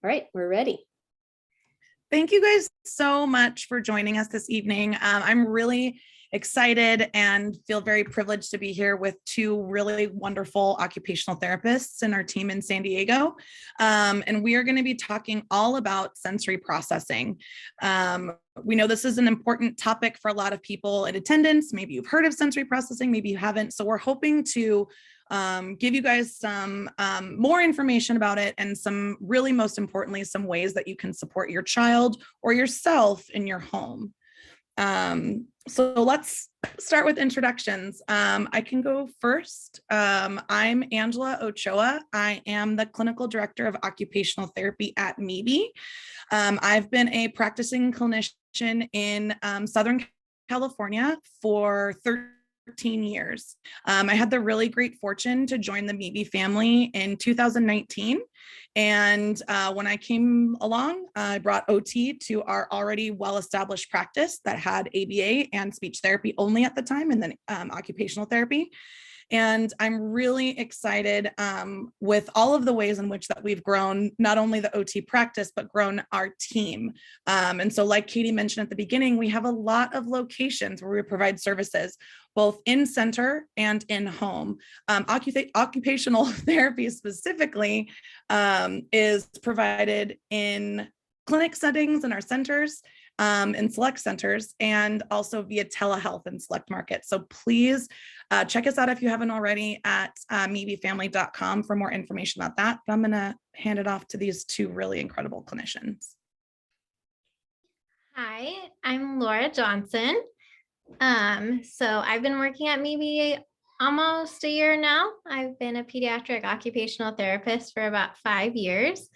All right, we're ready. Thank you guys so much for joining us this evening. I'm really excited and feel very privileged to be here with two really wonderful occupational therapists in our team in San Diego. And we are going to be talking all about sensory processing. We know this is an important topic for a lot of people in attendance. Maybe you've heard of sensory processing, maybe you haven't. So we're hoping to give you guys some more information about it, and some really, most importantly, some ways that you can support your child or yourself in your home. So let's start with introductions. I can go first. I'm Angela Ochoa. I am the clinical director of occupational therapy at MeBe. I've been a practicing clinician in Southern California for 13 years. I had the really great fortune to join the MeBe family in 2019. And when I came along, I brought OT to our already well-established practice that had ABA and speech therapy only at the time, and then occupational therapy. And I'm really excited with all of the ways in which that we've grown, not only the OT practice, but grown our team. And so like Katie mentioned at the beginning, we have a lot of locations where we provide services, both in center and in home. Occupational therapy specifically is provided in clinic settings in our centers, in select centers, and also via telehealth in select markets. So please check us out if you haven't already at mebefamily.com for more information about that. But I'm going to hand it off to these two really incredible clinicians. Hi, I'm Laura Johnson. So I've been working at MeBe almost a year now. I've been a pediatric occupational therapist for about 5 years.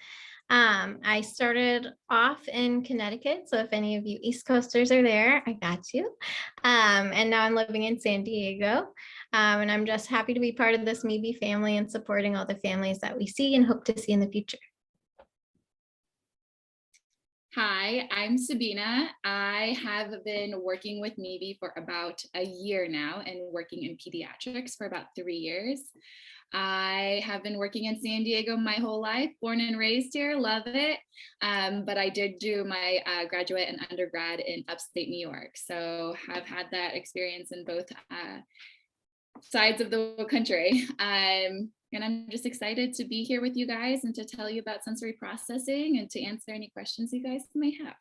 I started off in Connecticut, so if any of you East Coasters are there, I got you. And now I'm living in San Diego, and I'm just happy to be part of this MeBe family and supporting all the families that we see and hope to see in the future. Hi, I'm Sabina. I have been working with MeBe for about a year now and working in pediatrics for about 3 years. I have been working in San Diego my whole life, born and raised here, love it. But I did do my graduate and undergrad in upstate New York. So I've had that experience in both sides of the country. And I'm just excited to be here with you guys and to tell you about sensory processing and to answer any questions you guys may have.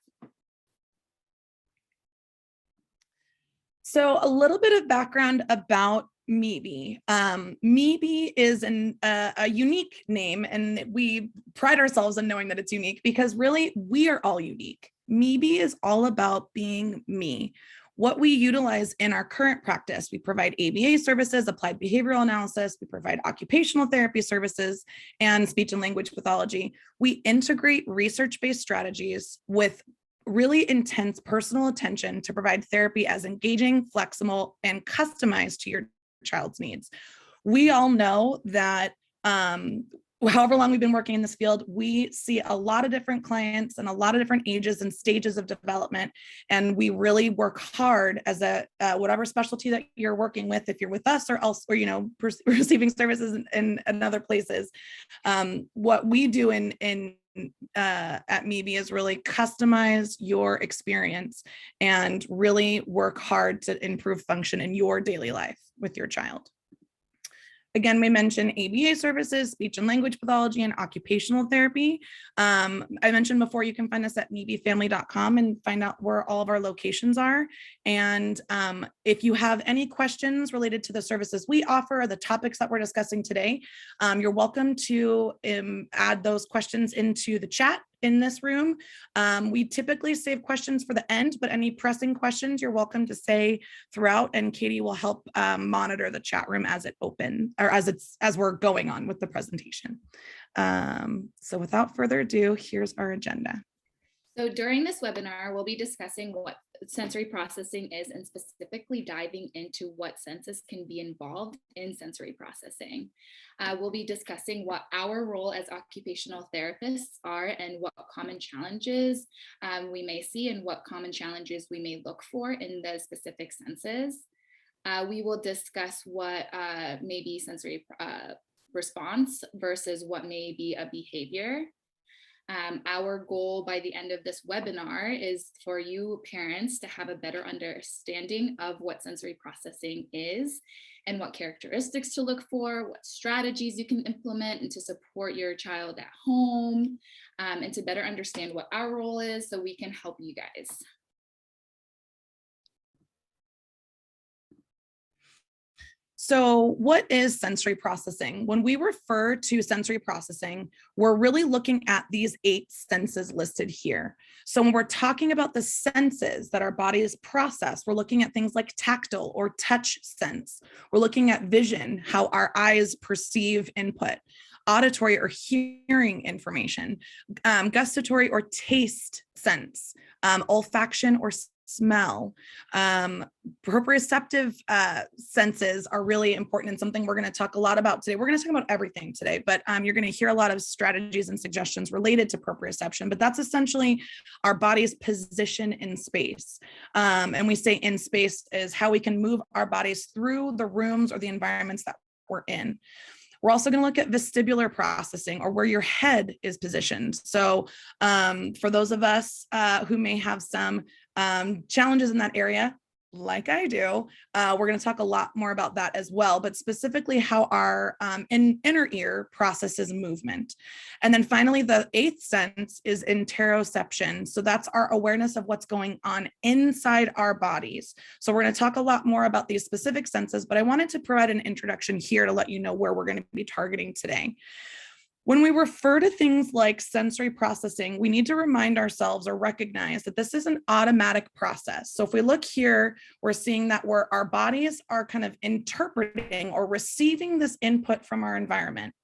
So a little bit of background about MeBe. MeBe is a unique name, and we pride ourselves in knowing that it's unique because really we are all unique. MeBe is all about being me. What we utilize in our current practice, we provide ABA services, applied behavioral analysis, we provide occupational therapy services, and speech and language pathology. We integrate research-based strategies with really intense personal attention to provide therapy as engaging, flexible, and customized to your child's needs. We all know that however long we've been working in this field, we see a lot of different clients and a lot of different ages and stages of development. And we really work hard as a whatever specialty that you're working with, if you're with us or else, or, you know, receiving services in other places. What we do at MeBe is really customize your experience and really work hard to improve function in your daily life with your child. Again, we mentioned ABA services, speech and language pathology, and occupational therapy. I mentioned before, you can find us at mebefamily.com and find out where all of our locations are. And if you have any questions related to the services we offer or the topics that we're discussing today, you're welcome to add those questions into the chat in this room. We typically save questions for the end, but any pressing questions you're welcome to say throughout, and Katie will help monitor the chat room as it opens, or as we're going on with the presentation. So without further ado, here's our agenda. So during this webinar, we'll be discussing what sensory processing is and specifically diving into what senses can be involved in sensory processing. We'll be discussing what our role as occupational therapists are and what common challenges we may see and what common challenges we may look for in the specific senses. We will discuss what may be sensory response versus what may be a behavior. Our goal by the end of this webinar is for you parents to have a better understanding of what sensory processing is and what characteristics to look for, what strategies you can implement and to support your child at home, and to better understand what our role is so we can help you guys. So what is sensory processing? When we refer to sensory processing, we're really looking at these 8 senses listed here. So when we're talking about the senses that our bodies process, we're looking at things like tactile or touch sense. We're looking at vision, how our eyes perceive input, auditory or hearing information, gustatory or taste sense, olfaction or smell. Proprioceptive senses are really important and something we're going to talk a lot about today. We're going to talk about everything today, but you're going to hear a lot of strategies and suggestions related to proprioception, but that's essentially our body's position in space. And we say in space is how we can move our bodies through the rooms or the environments that we're in. We're also going to look at vestibular processing, or where your head is positioned. So for those of us who may have some challenges in that area, like I do, we're going to talk a lot more about that as well, but specifically how our inner ear processes movement. And then finally, the 8th sense is interoception. So that's our awareness of what's going on inside our bodies. So we're going to talk a lot more about these specific senses, but I wanted to provide an introduction here to let you know where we're going to be targeting today. When we refer to things like sensory processing, we need to remind ourselves or recognize that this is an automatic process. So if we look here, we're seeing that our bodies are kind of interpreting or receiving this input from our environment.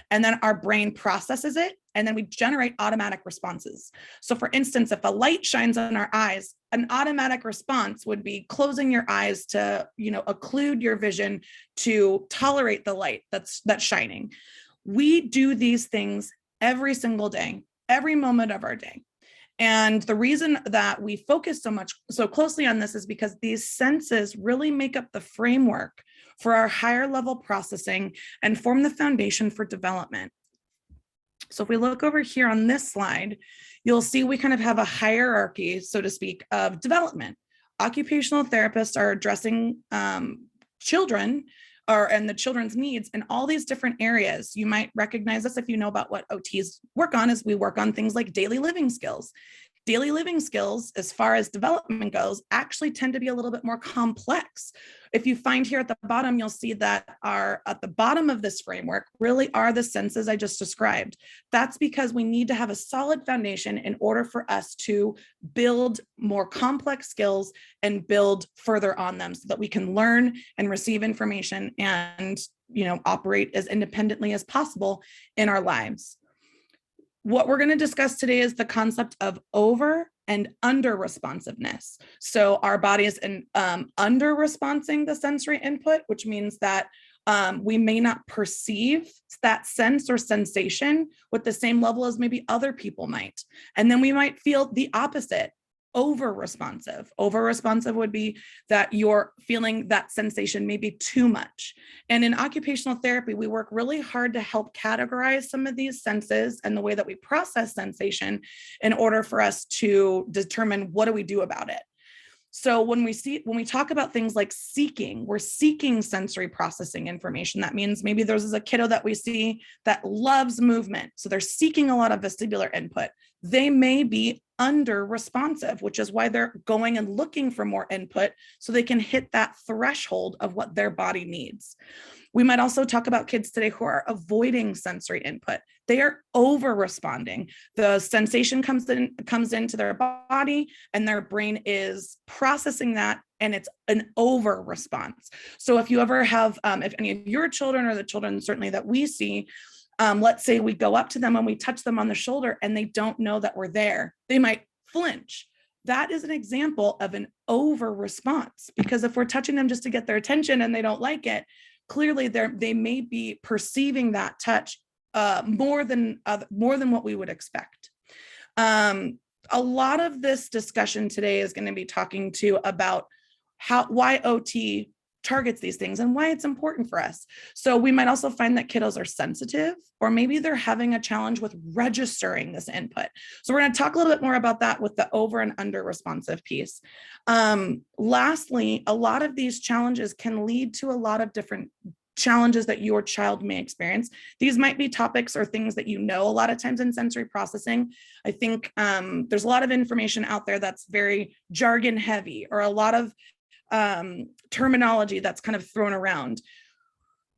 And then our brain processes it, and then we generate automatic responses. So for instance, if a light shines on our eyes, an automatic response would be closing your eyes to, occlude your vision to tolerate the light that's shining. We do these things every single day, every moment of our day. And the reason that we focus so closely on this is because these senses really make up the framework for our higher level processing and form the foundation for development. So if we look over here on this slide, you'll see we kind of have a hierarchy, so to speak, of development. Occupational therapists are addressing children and the children's needs in all these different areas. You might recognize this if you know about what OTs work on, is we work on things like daily living skills. Daily living skills, as far as development goes, actually tend to be a little bit more complex. If you find here at the bottom, you'll see that at the bottom of this framework really are the senses I just described. That's because we need to have a solid foundation in order for us to build more complex skills and build further on them so that we can learn and receive information and, operate as independently as possible in our lives. What we're going to discuss today is the concept of over and under responsiveness. So our body is under responding the sensory input, which means that we may not perceive that sense or sensation with the same level as maybe other people might. And then we might feel the opposite, over responsive. Over responsive would be that you're feeling that sensation maybe too much. And in occupational therapy, we work really hard to help categorize some of these senses and the way that we process sensation in order for us to determine what do we do about it. So when we talk about things like seeking, we're seeking sensory processing information. That means maybe there's a kiddo that we see that loves movement. So they're seeking a lot of vestibular input. They may be under responsive, which is why they're going and looking for more input so they can hit that threshold of what their body needs. We might also talk about kids today who are avoiding sensory input. They are over responding. The sensation comes into their body and their brain is processing that, and it's an over response. So if you ever have, if any of your children or the children certainly that we see, let's say we go up to them and we touch them on the shoulder and they don't know that we're there, they might flinch. That is an example of an over response, because if we're touching them just to get their attention and they don't like it, clearly they may be perceiving that touch more than what we would expect. A lot of this discussion today is going to be talking to about why OT targets these things and why it's important for us. So we might also find that kiddos are sensitive, or maybe they're having a challenge with registering this input. So we're going to talk a little bit more about that with the over and under responsive piece. Lastly, a lot of these challenges can lead to a lot of different challenges that your child may experience. These might be topics or things that you know a lot of times in sensory processing. I think there's a lot of information out there that's very jargon heavy, or a lot of terminology that's kind of thrown around.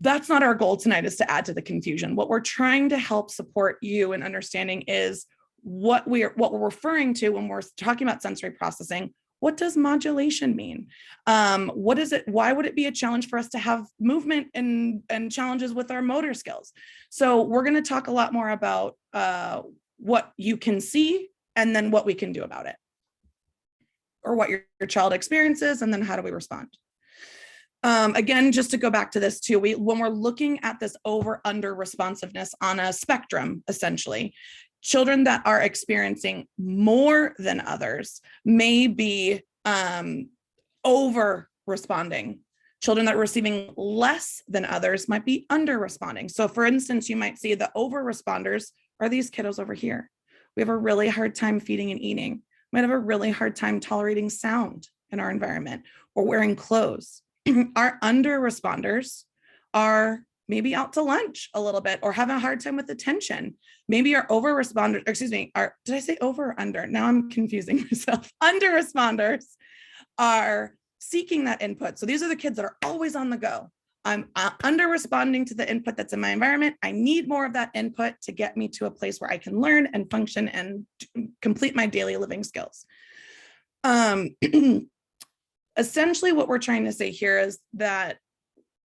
That's not our goal tonight, is to add to the confusion. What we're trying to help support you in understanding is what we're referring to when we're talking about sensory processing. What does modulation mean? What is it? Why would it be a challenge for us to have movement and challenges with our motor skills? So we're going to talk a lot more about what you can see, and then what we can do about it, or what your child experiences, and then how do we respond? Again, just to go back to this too, when we're looking at this over under responsiveness on a spectrum, essentially, children that are experiencing more than others may be over responding. Children that are receiving less than others might be under responding. So for instance, you might see the over responders are these kiddos over here. We have a really hard time feeding and eating. Might have a really hard time tolerating sound in our environment, or wearing clothes. Our under responders are maybe out to lunch a little bit, or having a hard time with attention. Maybe our over responders, did I say over or under? Now I'm confusing myself. Under responders are seeking that input. So these are the kids that are always on the go. I'm under responding to the input that's in my environment. I need more of that input to get me to a place where I can learn and function and complete my daily living skills. Essentially, what we're trying to say here is that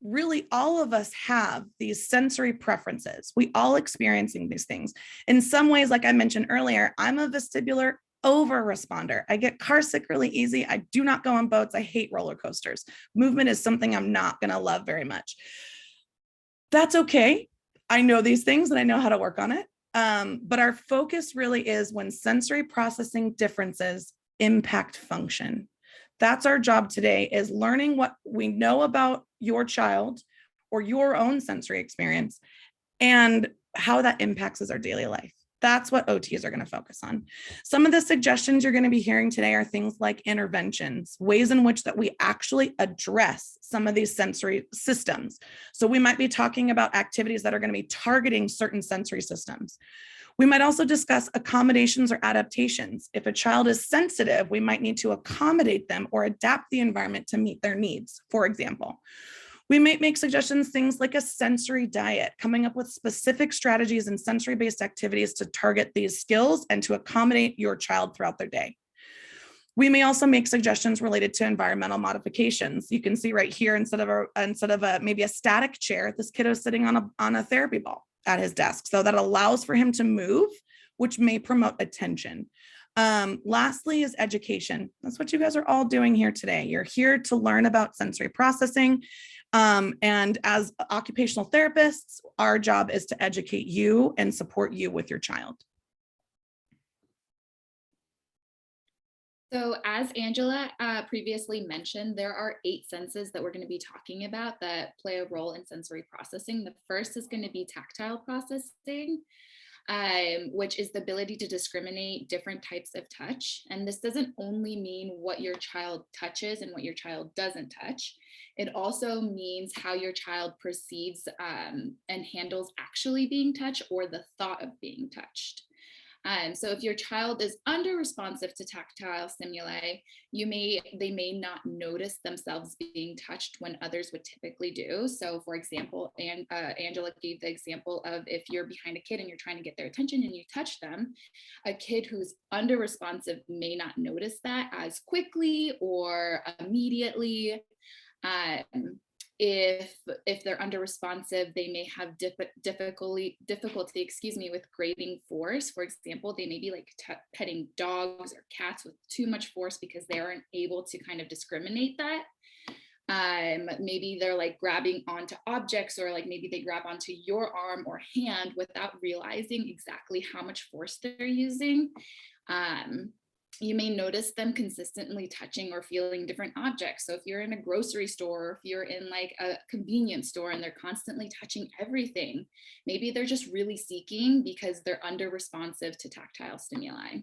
really all of us have these sensory preferences. We all experiencing these things. In some ways, like I mentioned earlier, I'm a vestibular over responder. I get car sick really easy. I do not go on boats. I hate roller coasters. Movement is something I'm not going to love very much. That's okay. I know these things and I know how to work on it. But our focus really is when sensory processing differences impact function. That's our job today, is learning what we know about your child or your own sensory experience and how that impacts our daily life. That's what OTs are going to focus on. Some of the suggestions you're going to be hearing today are things like interventions, ways in which that we actually address some of these sensory systems. So we might be talking about activities that are going to be targeting certain sensory systems. We might also discuss accommodations or adaptations. If a child is sensitive, we might need to accommodate them or adapt the environment to meet their needs, for example. We might make suggestions, things like a sensory diet, coming up with specific strategies and sensory-based activities to target these skills and to accommodate your child throughout their day. We may also make suggestions related to environmental modifications. You can see right here, instead of maybe a static chair, this kiddo is sitting on a therapy ball at his desk. So that allows for him to move, which may promote attention. Lastly is education. That's what you guys are all doing here today. You're here to learn about sensory processing. And as occupational therapists, our job is to educate you and support you with your child. So as Angela previously mentioned, there are 8 senses that we're going to be talking about that play a role in sensory processing. The first is going to be tactile processing, which is the ability to discriminate different types of touch. And this doesn't only mean what your child touches and what your child doesn't touch. It also means how your child perceives and handles actually being touched, or the thought of being touched. So if your child is under responsive to tactile stimuli, they may not notice themselves being touched when others would typically do. So for example, Angela gave the example of if you're behind a kid and you're trying to get their attention and you touch them, a kid who's under responsive may not notice that as quickly or immediately. If they're under responsive, they may have difficulty, with grading force. For example, they may be like petting dogs or cats with too much force because they aren't able to kind of discriminate that. Maybe they're like grabbing onto objects, or like maybe they grab onto your arm or hand without realizing exactly how much force they're using. You may notice them consistently touching or feeling different objects. So if you're in a grocery store, or if you're in like a convenience store and they're constantly touching everything, maybe they're just really seeking because they're under responsive to tactile stimuli.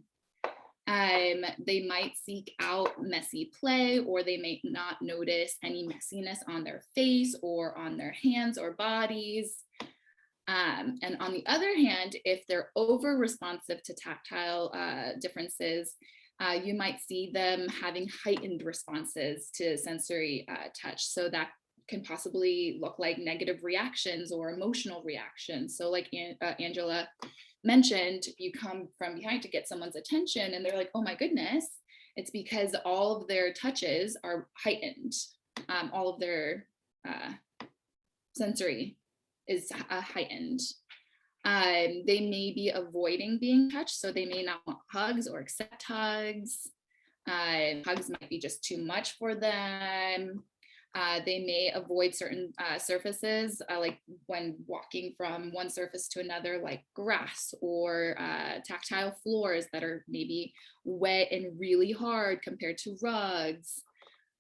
They might seek out messy play, or they may not notice any messiness on their face or on their hands or bodies. And on the other hand, if they're over responsive to tactile differences, you might see them having heightened responses to sensory touch. So that can possibly look like negative reactions or emotional reactions. So like Angela mentioned, if you come from behind to get someone's attention and they're like, oh my goodness, it's because all of their touches are heightened. All of their sensory is heightened. They may be avoiding being touched, so they may not want hugs or accept hugs. Hugs might be just too much for them. They may avoid certain surfaces, like when walking from one surface to another, like grass or tactile floors that are maybe wet and really hard compared to rugs.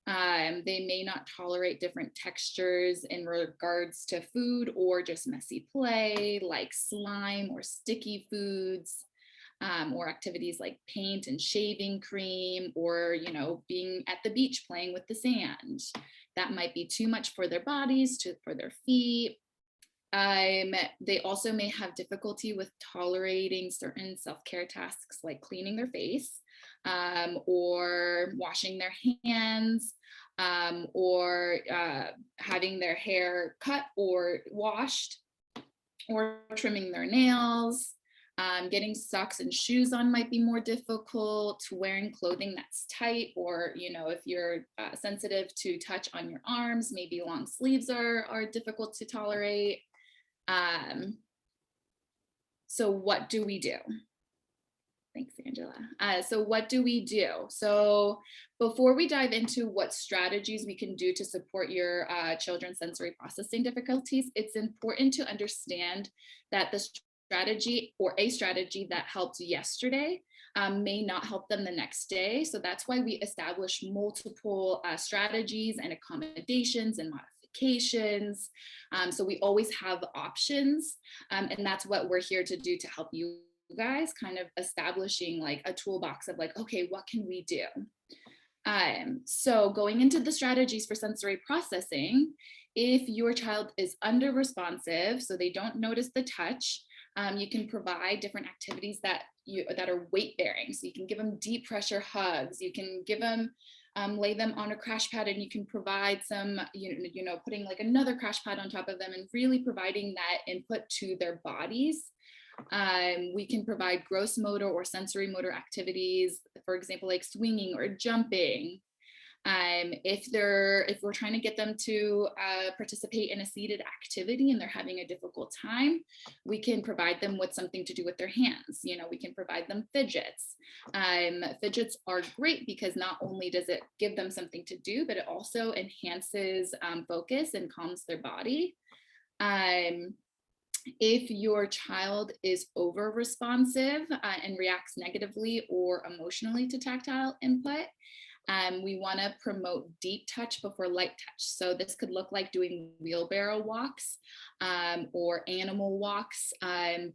They may not tolerate different textures in regards to food or just messy play, like slime or sticky foods, or activities like paint and shaving cream, or, you know, being at the beach playing with the sand. That might be too much for their bodies, for their feet. They also may have difficulty with tolerating certain self-care tasks like cleaning their face, or washing their hands, or having their hair cut or washed, or trimming their nails. Getting socks and shoes on might be more difficult. Wearing clothing that's tight, or, you know, if you're sensitive to touch on your arms, maybe long sleeves are difficult to tolerate. So what do we do? Thanks, Angela. So what do we do? So before we dive into what strategies we can do to support your children's sensory processing difficulties, it's important to understand that the strategy or a strategy that helped yesterday may not help them the next day. So that's why we establish multiple strategies and accommodations and modifications. So we always have options, and that's what we're here to do to help you guys, kind of establishing like a toolbox of like, okay, what can we do? So going into the strategies for sensory processing, if your child is under responsive, so they don't notice the touch, you can provide different activities that are weight bearing. So you can give them deep pressure hugs. You can give them, lay them on a crash pad, and you can provide some, you know, putting like another crash pad on top of them and really providing that input to their bodies. We can provide gross motor or sensory motor activities, for example, like swinging or jumping. If we're trying to get them to participate in a seated activity and they're having a difficult time, we can provide them with something to do with their hands. You know, we can provide them fidgets. Fidgets are great because not only does it give them something to do, but it also enhances focus and calms their body. If your child is over responsive and reacts negatively or emotionally to tactile input, we want to promote deep touch before light touch. So this could look like doing wheelbarrow walks or animal walks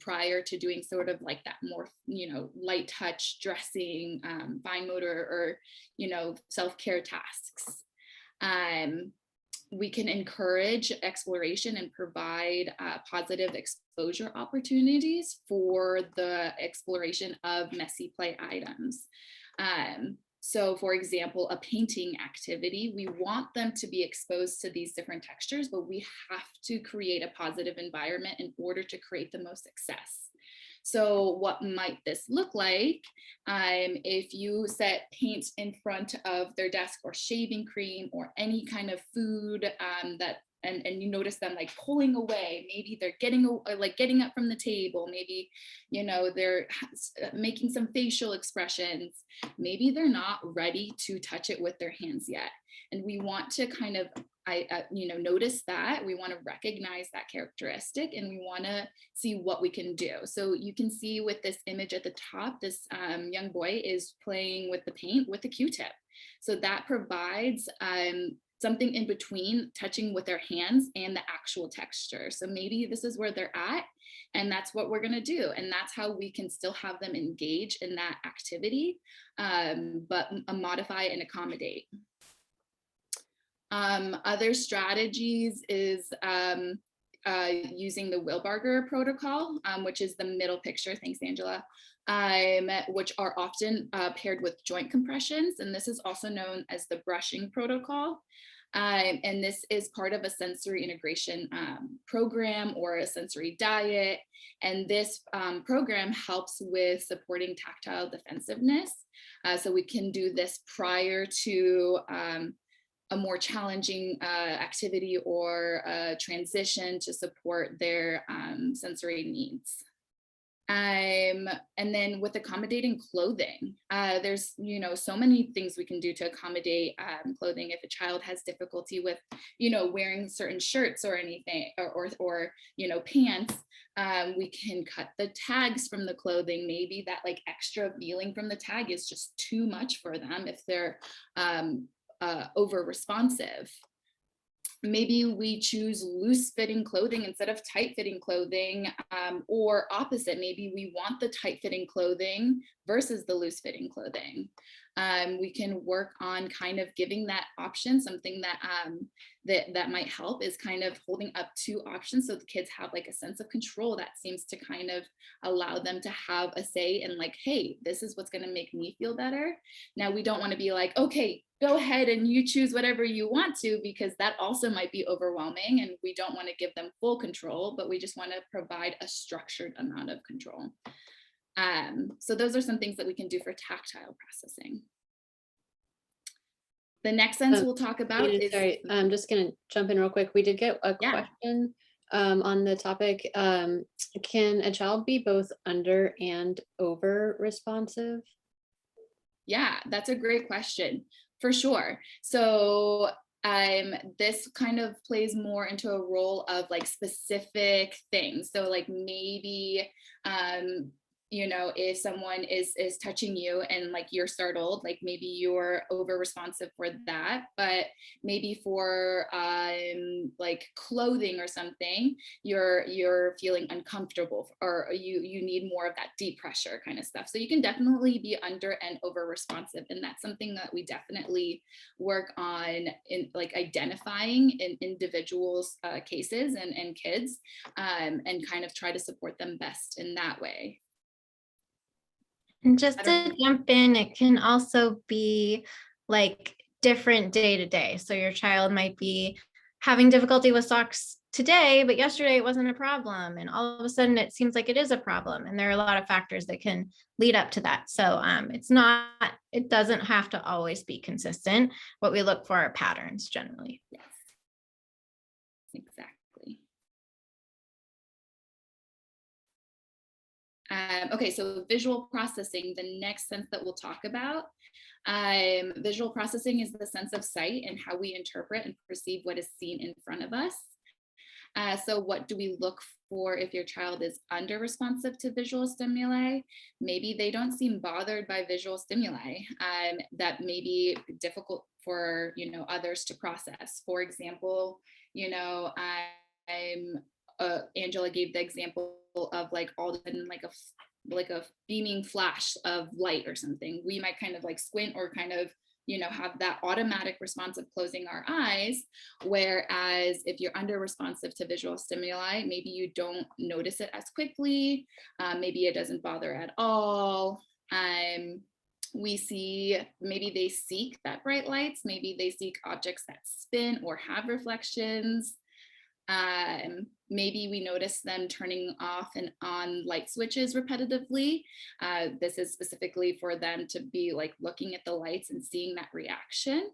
prior to doing sort of like that more, you know, light touch, dressing, fine motor, or, you know, self-care tasks. We can encourage exploration and provide positive exposure opportunities for the exploration of messy play items. So for example, a painting activity, we want them to be exposed to these different textures, but we have to create a positive environment in order to create the most success. So what might this look like? If you set paint in front of their desk, or shaving cream, or any kind of food and you notice them like pulling away, maybe they're getting up from the table, maybe, you know, they're making some facial expressions, maybe they're not ready to touch it with their hands yet. And we want to kind of notice that. We want to recognize that characteristic, and we want to see what we can do. So you can see with this image at the top, this young boy is playing with the paint with a Q-tip. So that provides something in between touching with their hands and the actual texture. So maybe this is where they're at, and that's what we're going to do. And that's how we can still have them engage in that activity, but modify and accommodate. Other strategies is using the Wilbarger protocol, which is the middle picture. Thanks, Angela. Which are often paired with joint compressions. And this is also known as the brushing protocol. And this is part of a sensory integration program or a sensory diet. And this program helps with supporting tactile defensiveness. So we can do this prior to a more challenging activity or a transition to support their sensory needs. And then with accommodating clothing, there's, so many things we can do to accommodate clothing. If a child has difficulty with, wearing certain shirts or anything, or pants, we can cut the tags from the clothing. Maybe that like extra feeling from the tag is just too much for them if they're over responsive. Maybe we choose loose fitting clothing instead of tight fitting clothing, or opposite. Maybe we want the tight fitting clothing versus the loose fitting clothing. We can work on kind of giving that option. Something that might help is kind of holding up two options so the kids have like a sense of control that seems to kind of allow them to have a say in like, hey, this is what's going to make me feel better. Now, we don't want to be like, okay, go ahead and you choose whatever you want to, because that also might be overwhelming, and we don't want to give them full control, but we just want to provide a structured amount of control. So those are some things that we can do for tactile processing. The next sense we'll talk about is— Sorry, I'm just going to jump in real quick. We did get a question on the topic. Can a child be both under and over responsive? Yeah, that's a great question. For sure. So this kind of plays more into a role of like specific things. So like maybe, if someone is touching you and like you're startled, like maybe you're over responsive for that, but maybe for like clothing or something, you're feeling uncomfortable, or you need more of that deep pressure kind of stuff. So you can definitely be under and over responsive, and that's something that we definitely work on in like identifying in individuals' cases and kids, and kind of try to support them best in that way. And just to jump in, it can also be like different day to day. So your child might be having difficulty with socks today, but yesterday it wasn't a problem. And all of a sudden it seems like it is a problem. And there are a lot of factors that can lead up to that. So it doesn't have to always be consistent. What we look for are patterns generally. Yes, exactly. Okay, so visual processing, the next sense that we'll talk about. Visual processing is the sense of sight and how we interpret and perceive what is seen in front of us. So what do we look for if your child is under responsive to visual stimuli? Maybe they don't seem bothered by visual stimuli that may be difficult for others to process. For example, Angela gave the example of like all of a sudden like a beaming flash of light or something. We might kind of like squint or kind of have that automatic response of closing our eyes. Whereas if you're under responsive to visual stimuli, maybe you don't notice it as quickly. Maybe it doesn't bother at all. We see maybe they seek that bright lights. Maybe they seek objects that spin or have reflections. Maybe we notice them turning off and on light switches repetitively. This is specifically for them to be like looking at the lights and seeing that reaction.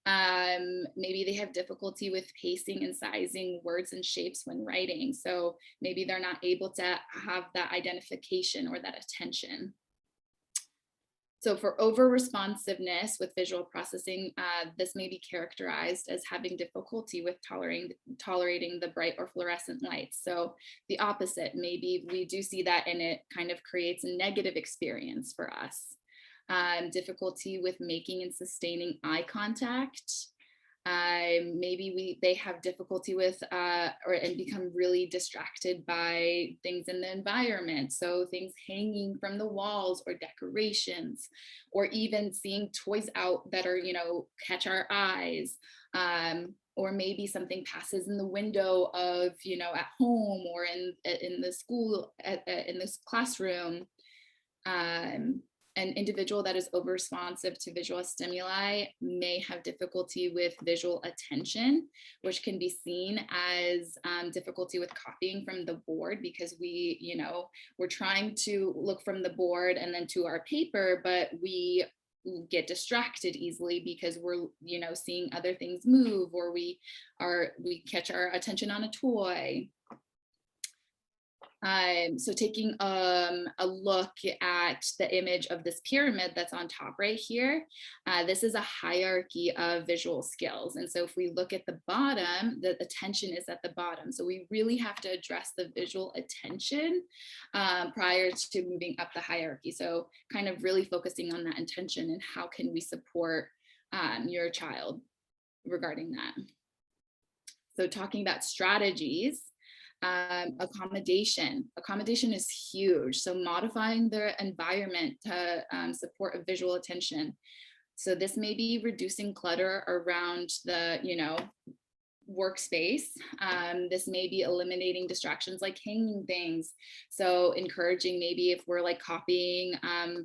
Maybe they have difficulty with pacing and sizing words and shapes when writing. So maybe they're not able to have that identification or that attention. So for over responsiveness with visual processing, this may be characterized as having difficulty with tolerating the bright or fluorescent lights. So the opposite, maybe we do see that, and it kind of creates a negative experience for us. Difficulty with making and sustaining eye contact. Maybe they have difficulty with and become really distracted by things in the environment. So things hanging from the walls or decorations, or even seeing toys out that are, catch our eyes. Or maybe something passes in the window of, at home or in the school, in this classroom. An individual that is over-responsive to visual stimuli may have difficulty with visual attention, which can be seen as difficulty with copying from the board, because we're trying to look from the board and then to our paper, but we get distracted easily because we're seeing other things move, or we catch our attention on a toy. So taking a look at the image of this pyramid that's on top right here, this is a hierarchy of visual skills. And so if we look at the bottom, the attention is at the bottom. So we really have to address the visual attention prior to moving up the hierarchy. So kind of really focusing on that intention and how can we support your child regarding that. So talking about strategies. Accommodation is huge. So modifying their environment to support a visual attention. So this may be reducing clutter around the, workspace. This may be eliminating distractions like hanging things. So encouraging, maybe if we're like copying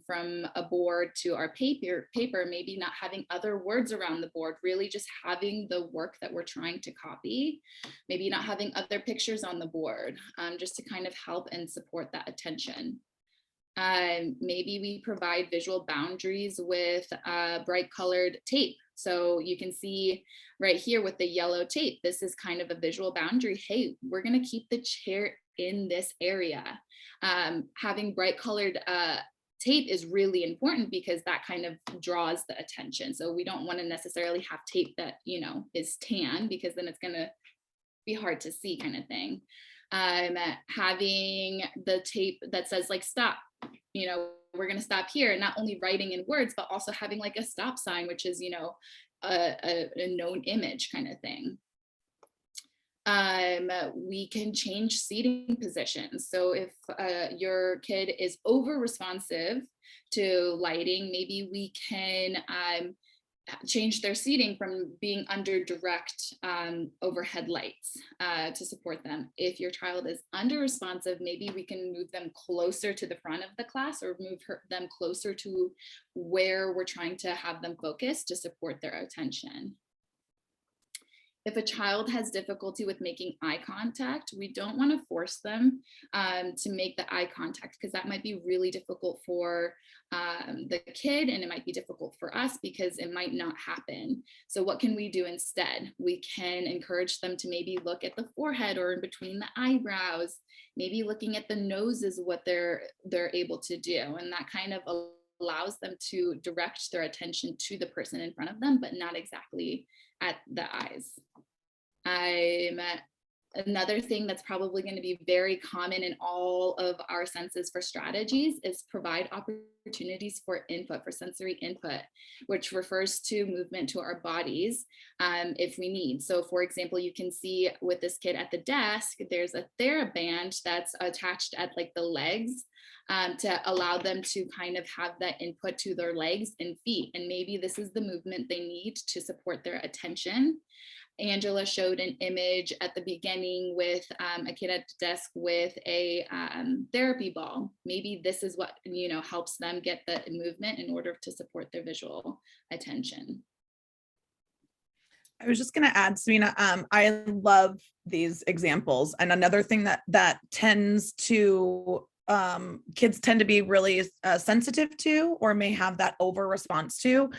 from a board to our paper, maybe not having other words around the board, really just having the work that we're trying to copy, maybe not having other pictures on the board, just to kind of help and support that attention. Maybe we provide visual boundaries with bright colored tape. So you can see right here with the yellow tape, this is kind of a visual boundary. Hey, we're going to keep the chair in this area. Having bright colored tape is really important because that kind of draws the attention. So we don't want to necessarily have tape that, is tan, because then it's going to be hard to see, kind of thing. Having the tape that says like stop, we're going to stop here, not only writing in words, but also having like a stop sign, which is, a known image kind of thing. We can change seating positions. So if your kid is over responsive to lighting, maybe we can change their seating from being under direct overhead lights to support them. If your child is under responsive, maybe we can move them closer to the front of the class, or move them closer to where we're trying to have them focus to support their attention. If a child has difficulty with making eye contact, we don't want to force them to make the eye contact, because that might be really difficult for the kid, and it might be difficult for us because it might not happen. So what can we do instead? We can encourage them to maybe look at the forehead or in between the eyebrows. Maybe looking at the nose is what they're able to do, and that kind of allows them to direct their attention to the person in front of them, but not exactly at the eyes. Another thing that's probably going to be very common in all of our senses for strategies is provide opportunities for input, for sensory input, which refers to movement to our bodies if we need. So for example, you can see with this kid at the desk, there's a TheraBand that's attached at like the legs to allow them to kind of have that input to their legs and feet. And maybe this is the movement they need to support their attention. Angela showed an image at the beginning with a kid at the desk with a therapy ball. Maybe this is what, helps them get the movement in order to support their visual attention. I was just going to add, Sabina, I love these examples. And another thing that tends to, kids tend to be really sensitive to, or may have that over response to,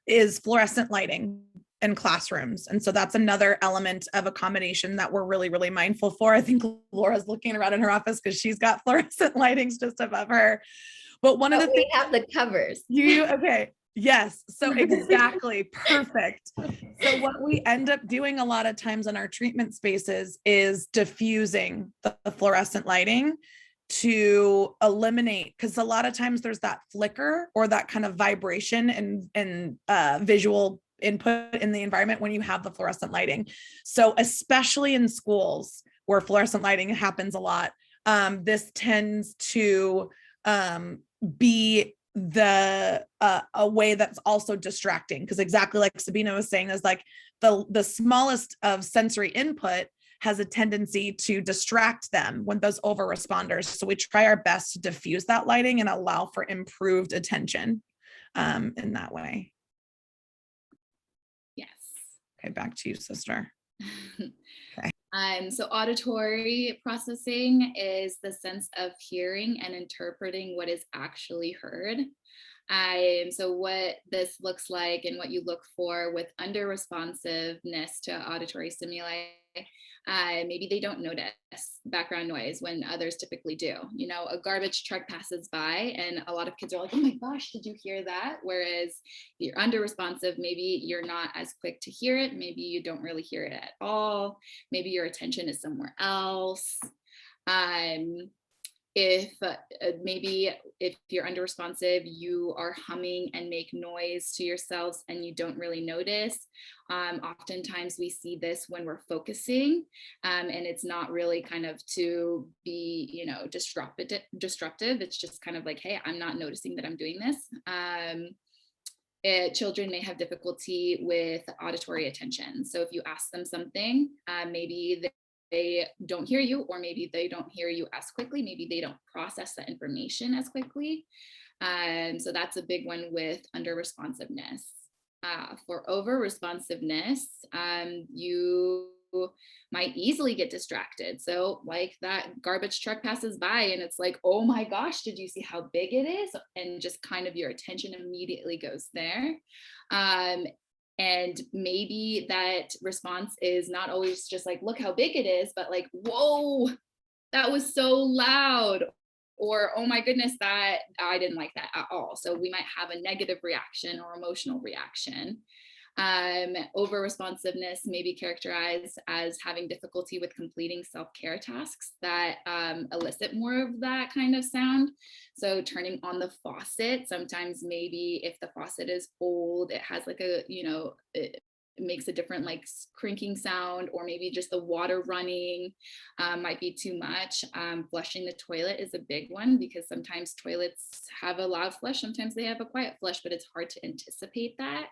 is fluorescent lighting. in classrooms. And so that's another element of accommodation that we're really, really mindful for. I think Laura's looking around in her office because she's got fluorescent lightings just above her. But one of the we things have the covers. okay. Yes. So exactly. Perfect. So what we end up doing a lot of times in our treatment spaces is diffusing the fluorescent lighting to eliminate, because a lot of times there's that flicker or that kind of vibration and visual input in the environment when you have the fluorescent lighting. So especially in schools where fluorescent lighting happens a lot, this tends to be a way that's also distracting, because exactly like Sabina was saying, is like the smallest of sensory input has a tendency to distract them when those over responders. So we try our best to diffuse that lighting and allow for improved attention in that way. Yes. Okay, back to you, sister. Okay. So auditory processing is the sense of hearing and interpreting what is actually heard. So what this looks like and what you look for with under responsiveness to auditory stimuli, maybe they don't notice background noise when others typically do. You know, a garbage truck passes by and a lot of kids are like, oh my gosh, did you hear that? Whereas you're under responsive, maybe you're not as quick to hear it. Maybe you don't really hear it at all. Maybe your attention is somewhere else. Maybe if you're under responsive, you are humming and make noise to yourselves and you don't really notice. Oftentimes we see this when we're focusing, and it's not really kind of to be, you know, disruptive. It's just kind of like, hey, I'm not noticing that I'm doing this. Children may have difficulty with auditory attention. So if you ask them something, maybe they don't hear you, or maybe they don't hear you as quickly. Maybe they don't process the information as quickly. So that's a big one with under responsiveness. For over responsiveness, you might easily get distracted. So like that garbage truck passes by and it's like, oh my gosh, did you see how big it is? And just kind of your attention immediately goes there. And maybe that response is not always just like, look how big it is, but like, whoa, that was so loud. Or, oh my goodness, that I didn't like that at all. So we might have a negative reaction or emotional reaction. Over responsiveness may be characterized as having difficulty with completing self-care tasks that elicit more of that kind of sound. So turning on the faucet, sometimes maybe if the faucet is old, it has like a, you know, it makes a different like crinking sound, or maybe just the water running might be too much. Flushing the toilet is a big one, because sometimes toilets have a loud flush, sometimes they have a quiet flush, but it's hard to anticipate that.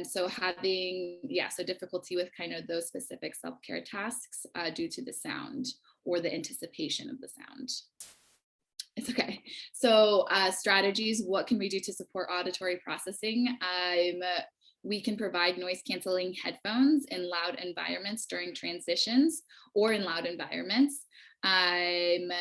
So having, so difficulty with kind of those specific self-care tasks due to the sound or the anticipation of the sound. It's okay. So strategies, what can we do to support auditory processing? We can provide noise canceling headphones in loud environments during transitions or in loud environments.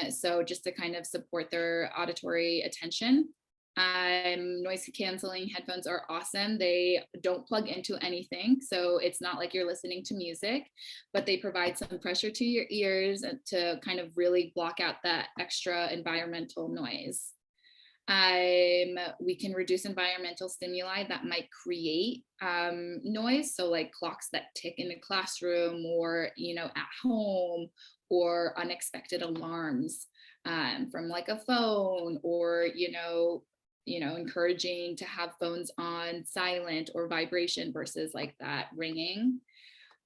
So just to kind of support their auditory attention. Noise canceling headphones are awesome. They don't plug into anything, so it's not like you're listening to music, but they provide some pressure to your ears to kind of really block out that extra environmental noise. We can reduce environmental stimuli that might create noise, so like clocks that tick in a classroom, or at home, or unexpected alarms from like a phone, or encouraging to have phones on silent or vibration versus like that ringing.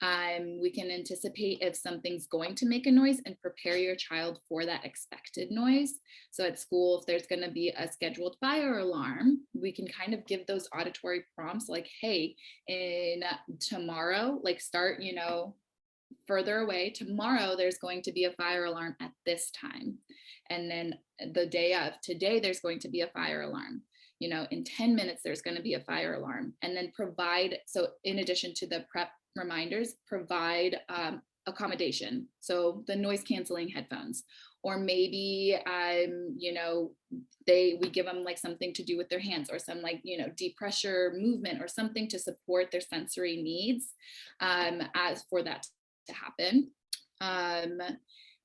We can anticipate if something's going to make a noise and prepare your child for that expected noise. So at school, if there's going to be a scheduled fire alarm, we can kind of give those auditory prompts like, hey, in tomorrow, like start, further away. Tomorrow, there's going to be a fire alarm at this time. And then the day of today, there's going to be a fire alarm. In 10 minutes, there's going to be a fire alarm. And then provide, so in addition to the prep reminders, provide accommodation. So the noise canceling headphones, or maybe, you know, we give them like something to do with their hands, or some like, you know, deep pressure movement or something to support their sensory needs as for that to happen.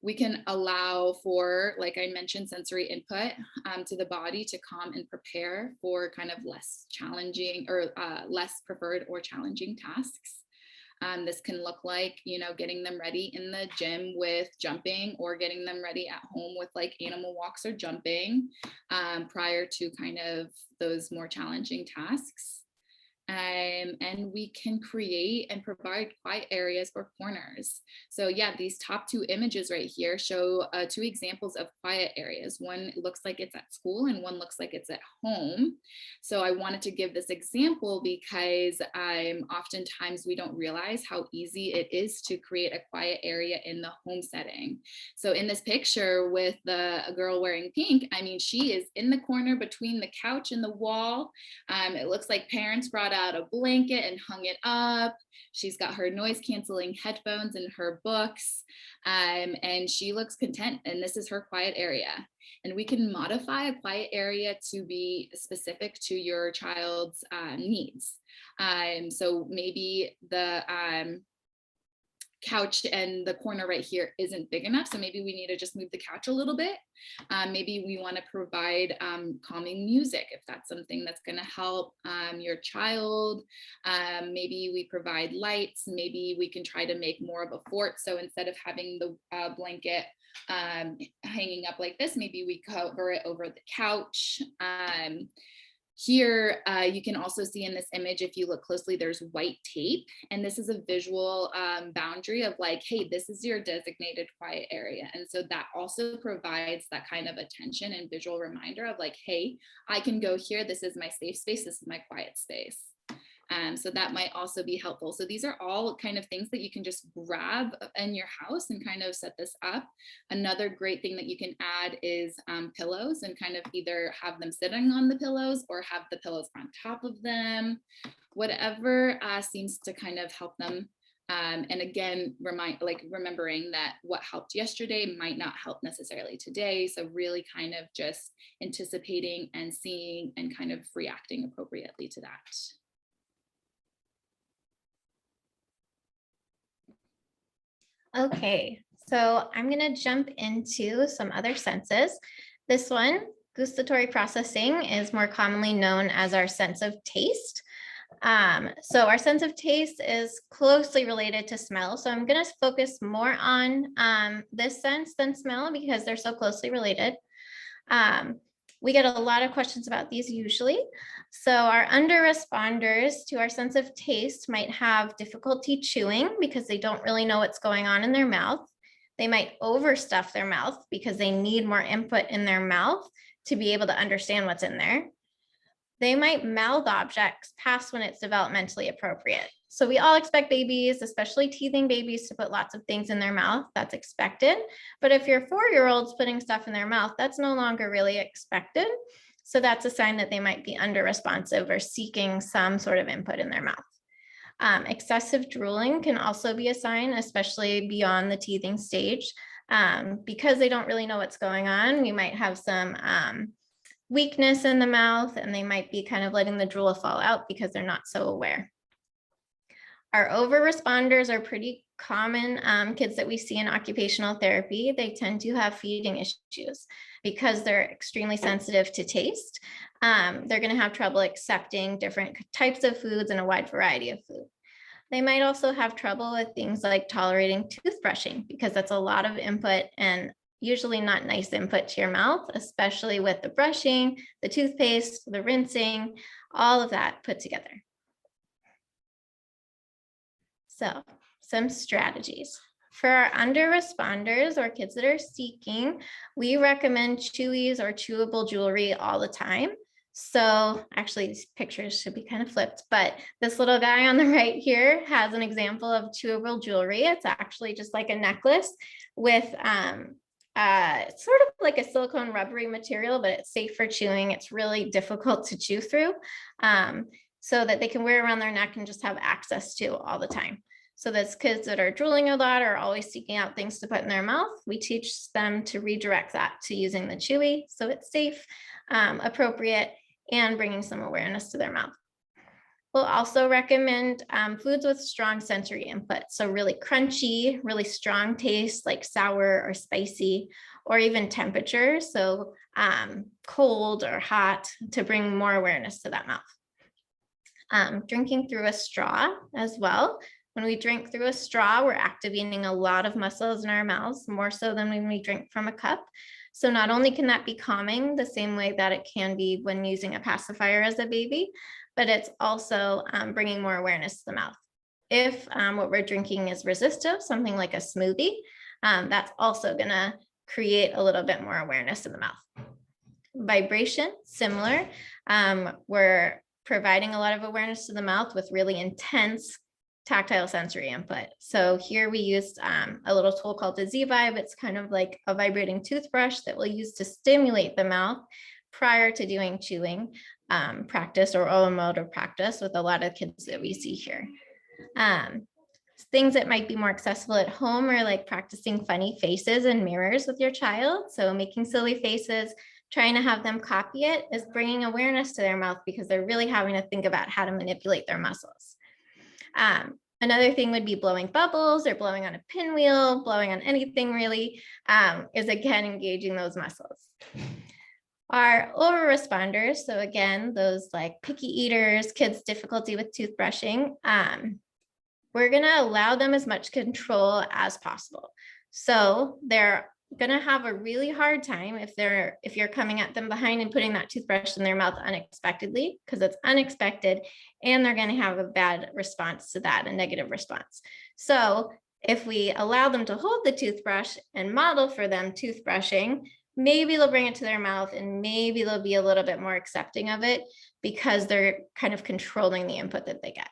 We can allow for, like I mentioned, sensory input to the body to calm and prepare for kind of less challenging or less preferred or challenging tasks. This can look like, you know, getting them ready in the gym with jumping, or getting them ready at home with like animal walks or jumping prior to kind of those more challenging tasks. And we can create and provide quiet areas or corners. So yeah, these top two images right here show two examples of quiet areas. One looks like it's at school and one looks like it's at home. So I wanted to give this example because oftentimes we don't realize how easy it is to create a quiet area in the home setting. So in this picture with a girl wearing pink, I mean, she is in the corner between the couch and the wall. It looks like parents brought out a blanket and hung it up. She's got her noise canceling headphones and her books, and she looks content, and this is her quiet area. And we can modify a quiet area to be specific to your child's needs. So maybe the couch and the corner right here isn't big enough, so maybe we need to just move the couch a little bit. Maybe we want to provide calming music if that's something that's going to help your child. Maybe we provide lights. Maybe we can try to make more of a fort, so instead of having the blanket hanging up like this, maybe we cover it over the couch. Here, you can also see in this image, if you look closely, there's white tape, and this is a visual boundary of like, hey, this is your designated quiet area. And so that also provides that kind of attention and visual reminder of like, hey, I can go here. This is my safe space. This is my quiet space. So that might also be helpful. So these are all kind of things that you can just grab in your house and kind of set this up. Another great thing that you can add is pillows, and kind of either have them sitting on the pillows or have the pillows on top of them, whatever seems to kind of help them. And again, remembering that what helped yesterday might not help necessarily today. So really kind of just anticipating and seeing and kind of reacting appropriately to that. Okay, so I'm going to jump into some other senses. This one, gustatory processing, is more commonly known as our sense of taste. So our sense of taste is closely related to smell. So I'm going to focus more on this sense than smell because they're so closely related. We get a lot of questions about these usually. So our under responders to our sense of taste might have difficulty chewing because they don't really know what's going on in their mouth. They might overstuff their mouth because they need more input in their mouth to be able to understand what's in there. They might mouth objects past when it's developmentally appropriate. So we all expect babies, especially teething babies, to put lots of things in their mouth. That's expected. But if your 4-year-old's putting stuff in their mouth, that's no longer really expected. So that's a sign that they might be under responsive or seeking some sort of input in their mouth. Excessive drooling can also be a sign, especially beyond the teething stage. Because they don't really know what's going on, we might have some weakness in the mouth, and they might be kind of letting the drool fall out because they're not so aware. Our over responders are pretty common kids that we see in occupational therapy. They tend to have feeding issues because they're extremely sensitive to taste. They're going to have trouble accepting different types of foods and a wide variety of food. They might also have trouble with things like tolerating toothbrushing because that's a lot of input and usually not nice input to your mouth, especially with the brushing, the toothpaste, the rinsing, all of that put together. So some strategies. For our under responders or kids that are seeking, we recommend chewies or chewable jewelry all the time. So actually these pictures should be kind of flipped, but this little guy on the right here has an example of chewable jewelry. It's actually just like a necklace with it's sort of like a silicone rubbery material, but it's safe for chewing. It's really difficult to chew through, so that they can wear around their neck and just have access to all the time. So those kids that are drooling a lot or always seeking out things to put in their mouth, we teach them to redirect that to using the chewy so it's safe, appropriate, and bringing some awareness to their mouth. We'll also recommend foods with strong sensory input. So really crunchy, really strong taste like sour or spicy, or even temperature. So cold or hot to bring more awareness to that mouth. Drinking through a straw as well. When we drink through a straw, we're activating a lot of muscles in our mouths, more so than when we drink from a cup. So not only can that be calming the same way that it can be when using a pacifier as a baby, but it's also bringing more awareness to the mouth. If what we're drinking is resistive, something like a smoothie, that's also gonna create a little bit more awareness in the mouth. Vibration, similar. We're providing a lot of awareness to the mouth with really intense tactile sensory input. So here we used a little tool called a Z-Vibe. It's kind of like a vibrating toothbrush that we'll use to stimulate the mouth prior to doing chewing practice or oral motor practice with a lot of kids that we see here. Things that might be more accessible at home are like practicing funny faces and mirrors with your child. So making silly faces, trying to have them copy it is bringing awareness to their mouth because they're really having to think about how to manipulate their muscles. Another thing would be blowing bubbles or blowing on a pinwheel, blowing on anything really, is again engaging those muscles. Our over responders, so again, those like picky eaters, kids difficulty with toothbrushing, we're gonna allow them as much control as possible. So they're gonna have a really hard time if you're coming at them behind and putting that toothbrush in their mouth unexpectedly, because it's unexpected, and they're gonna have a bad response to that, a negative response. So if we allow them to hold the toothbrush and model for them toothbrushing, maybe they'll bring it to their mouth and maybe they'll be a little bit more accepting of it because they're kind of controlling the input that they get.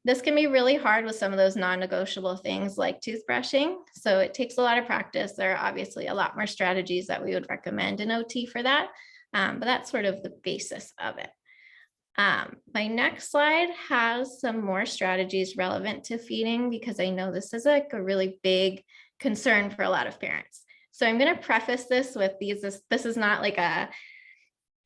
This can be really hard with some of those non-negotiable things like toothbrushing. So it takes a lot of practice. There are obviously a lot more strategies that we would recommend in OT for that, but that's sort of the basis of it. My next slide has some more strategies relevant to feeding because I know this is like a really big concern for a lot of parents. So I'm going to preface this with this is not like a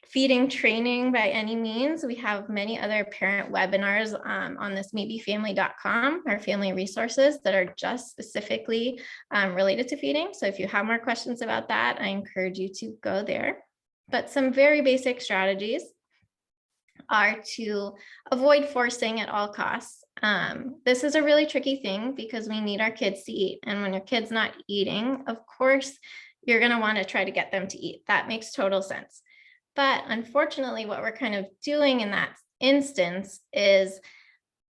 feeding training by any means. We have many other parent webinars on this mebefamily.com, our family resources that are just specifically related to feeding. So if you have more questions about that, I encourage you to go there. But some very basic strategies are to avoid forcing at all costs. This is a really tricky thing because we need our kids to eat. And when your kid's not eating, of course, you're going to want to try to get them to eat. That makes total sense. But unfortunately, what we're kind of doing in that instance is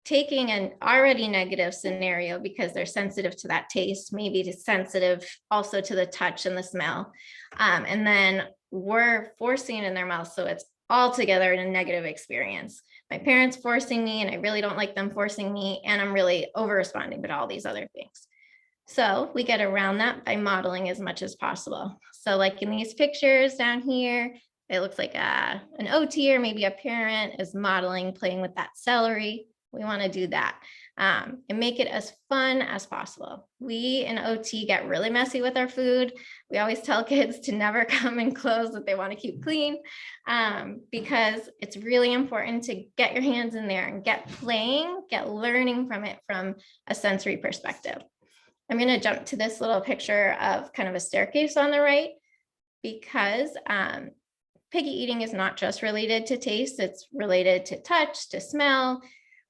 taking an already negative scenario because they're sensitive to that taste, maybe sensitive also to the touch and the smell. And then we're forcing it in their mouth. So it's altogether in a negative experience. My parents forcing me and I really don't like them forcing me. And I'm really over responding to all these other things. So we get around that by modeling as much as possible. So like in these pictures down here, it looks like an OT or maybe a parent is modeling, playing with that celery. We want to do that and make it as fun as possible. We in OT get really messy with our food. We always tell kids to never come in clothes that they want to keep clean because it's really important to get your hands in there and get playing, get learning from it from a sensory perspective. I'm going to jump to this little picture of kind of a staircase on the right because picky eating is not just related to taste, it's related to touch, to smell,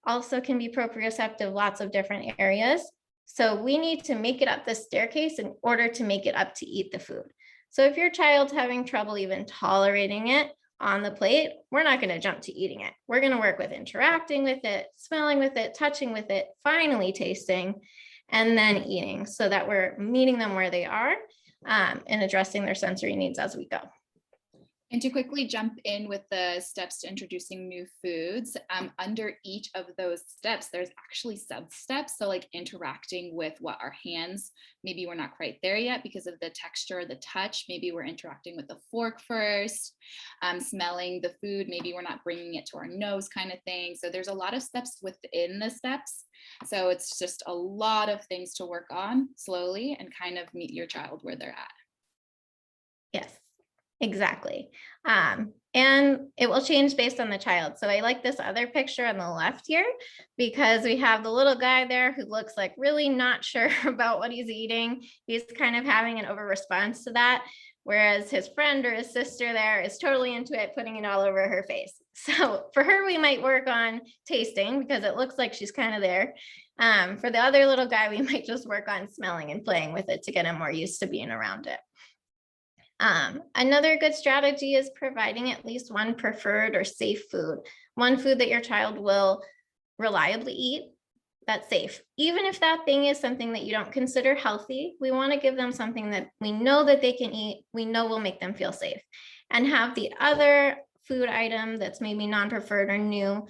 also can be proprioceptive, lots of different areas. So we need to make it up the staircase in order to make it up to eat the food. So if your child's having trouble even tolerating it on the plate, we're not going to jump to eating it. We're going to work with interacting with it, smelling with it, touching with it, finally tasting, and then eating so that we're meeting them where they are and addressing their sensory needs as we go. And to quickly jump in with the steps to introducing new foods, under each of those steps, there's actually sub-steps. So like interacting with what our hands, maybe we're not quite there yet because of the texture, the touch, maybe we're interacting with the fork first, smelling the food, maybe we're not bringing it to our nose kind of thing. So there's a lot of steps within the steps. So it's just a lot of things to work on slowly and kind of meet your child where they're at. Yes, exactly. And it will change based on the child. So I like this other picture on the left here because we have the little guy there who looks like really not sure about what he's eating. He's kind of having an over response to that. Whereas his friend or his sister there is totally into it, putting it all over her face. So for her, we might work on tasting because it looks like she's kind of there. For the other little guy, we might just work on smelling and playing with it to get him more used to being around it. Another good strategy is providing at least one preferred or safe food, one food that your child will reliably eat that's safe. Even if that thing is something that you don't consider healthy, we want to give them something that we know that they can eat, we know will make them feel safe, and have the other food item that's maybe non-preferred or new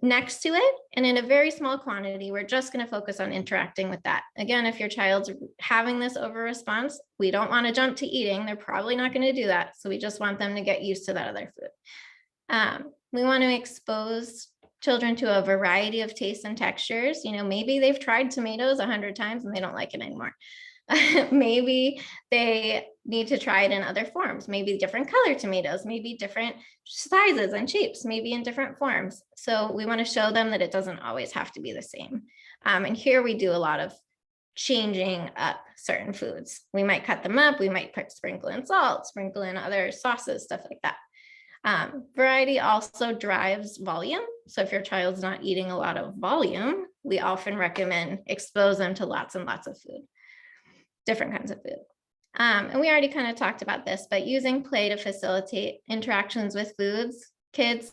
next to it. And in a very small quantity, we're just going to focus on interacting with that. Again, if your child's having this over response, we don't want to jump to eating. They're probably not going to do that. So we just want them to get used to that other food. We want to expose children to a variety of tastes and textures. You know, maybe they've tried tomatoes 100 times and they don't like it anymore. Maybe they need to try it in other forms, maybe different color tomatoes, maybe different sizes and shapes, maybe in different forms. So we want to show them that it doesn't always have to be the same. And here we do a lot of changing up certain foods. We might cut them up, we might sprinkle in salt, sprinkle in other sauces, stuff like that. Variety also drives volume. So if your child's not eating a lot of volume, we often recommend expose them to lots and lots of food, different kinds of food. And we already kind of talked about this, but using play to facilitate interactions with foods. Kids'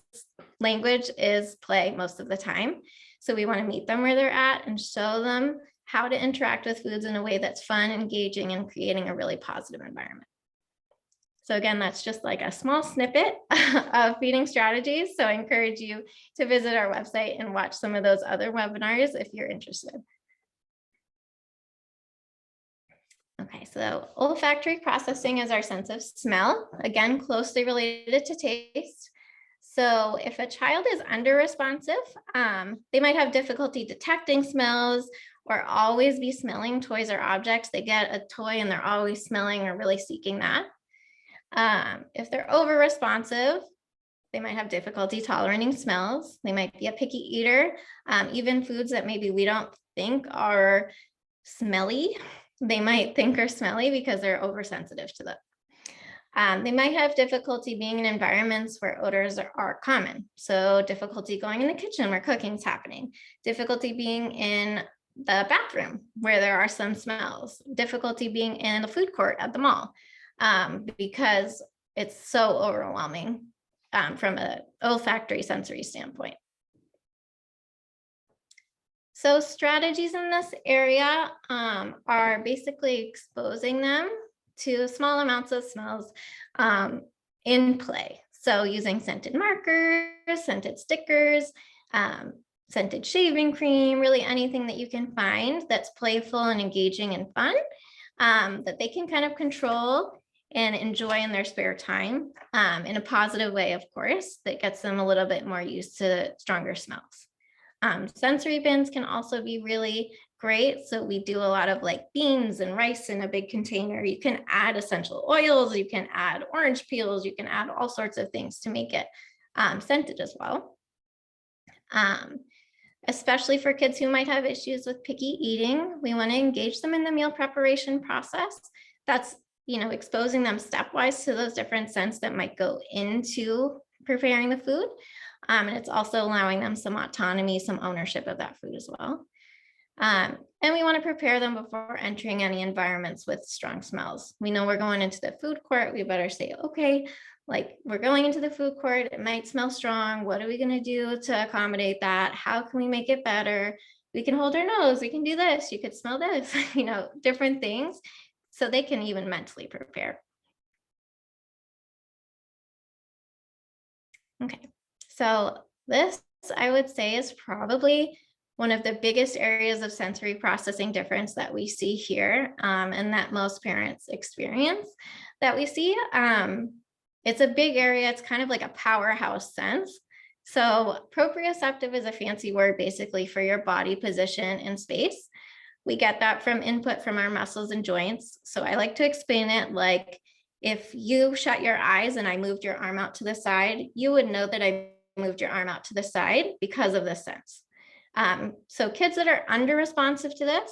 language is play most of the time. So we want to meet them where they're at and show them how to interact with foods in a way that's fun, engaging, and creating a really positive environment. So again, that's just like a small snippet of feeding strategies. So I encourage you to visit our website and watch some of those other webinars if you're interested. Okay, so olfactory processing is our sense of smell, again, closely related to taste. So if a child is under responsive, they might have difficulty detecting smells or always be smelling toys or objects. They get a toy and they're always smelling or really seeking that. If they're over responsive, they might have difficulty tolerating smells. They might be a picky eater. Even foods that maybe we don't think are smelly, they might think are smelly because they're oversensitive to them. They might have difficulty being in environments where odors are common. So difficulty going in the kitchen where cooking's happening, difficulty being in the bathroom where there are some smells, difficulty being in the food court at the mall because it's so overwhelming from an olfactory sensory standpoint. So strategies in this area are basically exposing them to small amounts of smells in play. So using scented markers, scented stickers, scented shaving cream, really anything that you can find that's playful and engaging and fun that they can kind of control and enjoy in their spare time in a positive way, of course, that gets them a little bit more used to stronger smells. Sensory bins can also be really great. So we do a lot of like beans and rice in a big container. You can add essential oils, you can add orange peels, you can add all sorts of things to make it scented as well. Especially for kids who might have issues with picky eating, we want to engage them in the meal preparation process. That's, you know, exposing them stepwise to those different scents that might go into preparing the food. And it's also allowing them some autonomy, some ownership of that food as well. And we want to prepare them before entering any environments with strong smells. We know we're going into the food court. We better say, okay, like we're going into the food court. It might smell strong. What are we going to do to accommodate that? How can we make it better? We can hold our nose. We can do this. You could smell this, you know, different things so they can even mentally prepare. Okay, so this I would say is probably one of the biggest areas of sensory processing difference that we see here, and that most parents experience that we see. It's a big area. It's kind of like a powerhouse sense. So proprioceptive is a fancy word basically for your body position in space. We get that from input from our muscles and joints. So I like to explain it like if you shut your eyes and I moved your arm out to the side, you would know that I moved your arm out to the side because of this sense. So kids that are under responsive to this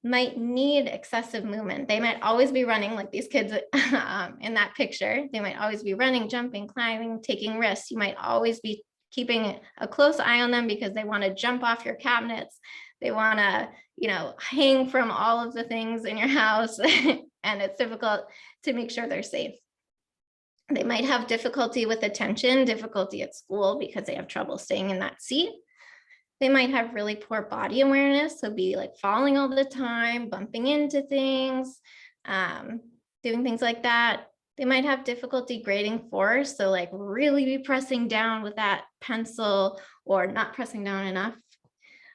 might need excessive movement. They might always be running like these kids in that picture. They might always be running, jumping, climbing, taking risks. You might always be keeping a close eye on them because they want to jump off your cabinets. They want to, hang from all of the things in your house and it's difficult to make sure they're safe. They might have difficulty with attention, difficulty at school because they have trouble staying in that seat. They might have really poor body awareness, so be like falling all the time, bumping into things, doing things like that. They might have difficulty grading force, so like really be pressing down with that pencil or not pressing down enough.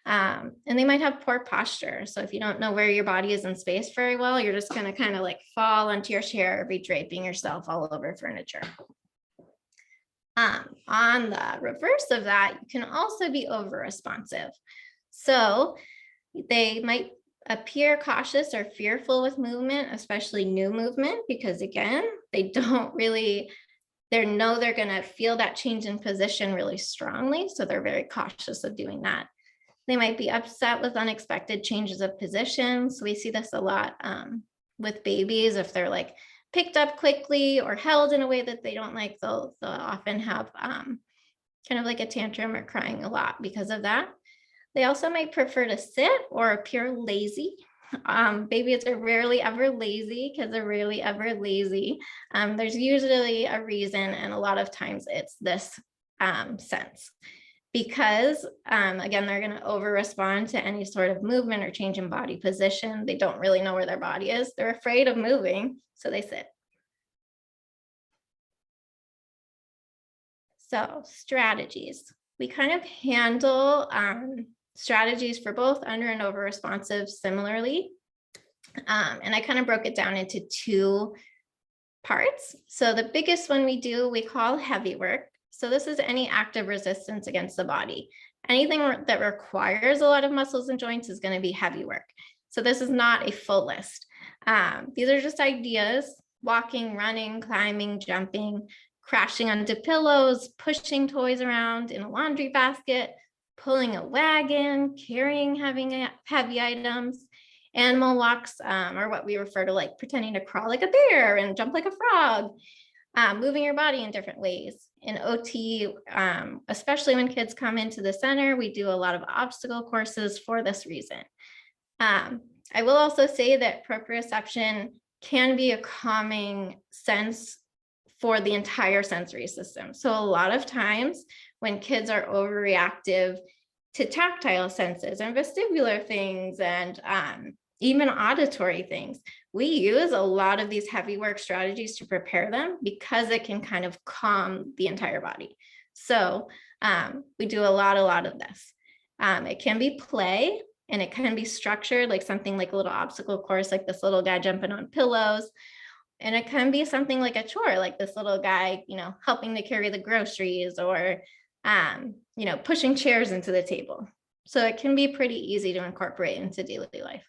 And they might have poor posture. So if you don't know where your body is in space very well, you're just going to kind of like fall onto your chair or be draping yourself all over furniture. On the reverse of that, you can also be over responsive. So they might appear cautious or fearful with movement, especially new movement, because again, they know they're going to feel that change in position really strongly. So they're very cautious of doing that. They might be upset with unexpected changes of positions. We see this a lot with babies. If they're like picked up quickly or held in a way that they don't like, they'll often have kind of like a tantrum or crying a lot because of that. They also might prefer to sit or appear lazy. Babies are rarely ever lazy because they're rarely ever lazy. There's usually a reason, and a lot of times it's this sense. Because again, they're going to over respond to any sort of movement or change in body position. They don't really know where their body is. They're afraid of moving, so they sit. So strategies. We kind of handle strategies for both under and over responsive similarly. And I kind of broke it down into two parts. So the biggest one we do, we call heavy work. So this is any active resistance against the body. Anything that requires a lot of muscles and joints is going to be heavy work. So this is not a full list. These are just ideas: walking, running, climbing, jumping, crashing onto pillows, pushing toys around in a laundry basket, pulling a wagon, carrying heavy items. Animal walks are what we refer to like pretending to crawl like a bear and jump like a frog. Moving your body in different ways. In OT, especially when kids come into the center, we do a lot of obstacle courses for this reason. I will also say that proprioception can be a calming sense for the entire sensory system. So a lot of times when kids are overreactive to tactile senses and vestibular things and even auditory things, we use a lot of these heavy work strategies to prepare them because it can kind of calm the entire body. So we do a lot of this. It can be play and it can be structured, like something like a little obstacle course, like this little guy jumping on pillows. And it can be something like a chore, like this little guy, helping to carry the groceries or, pushing chairs into the table. So it can be pretty easy to incorporate into daily life.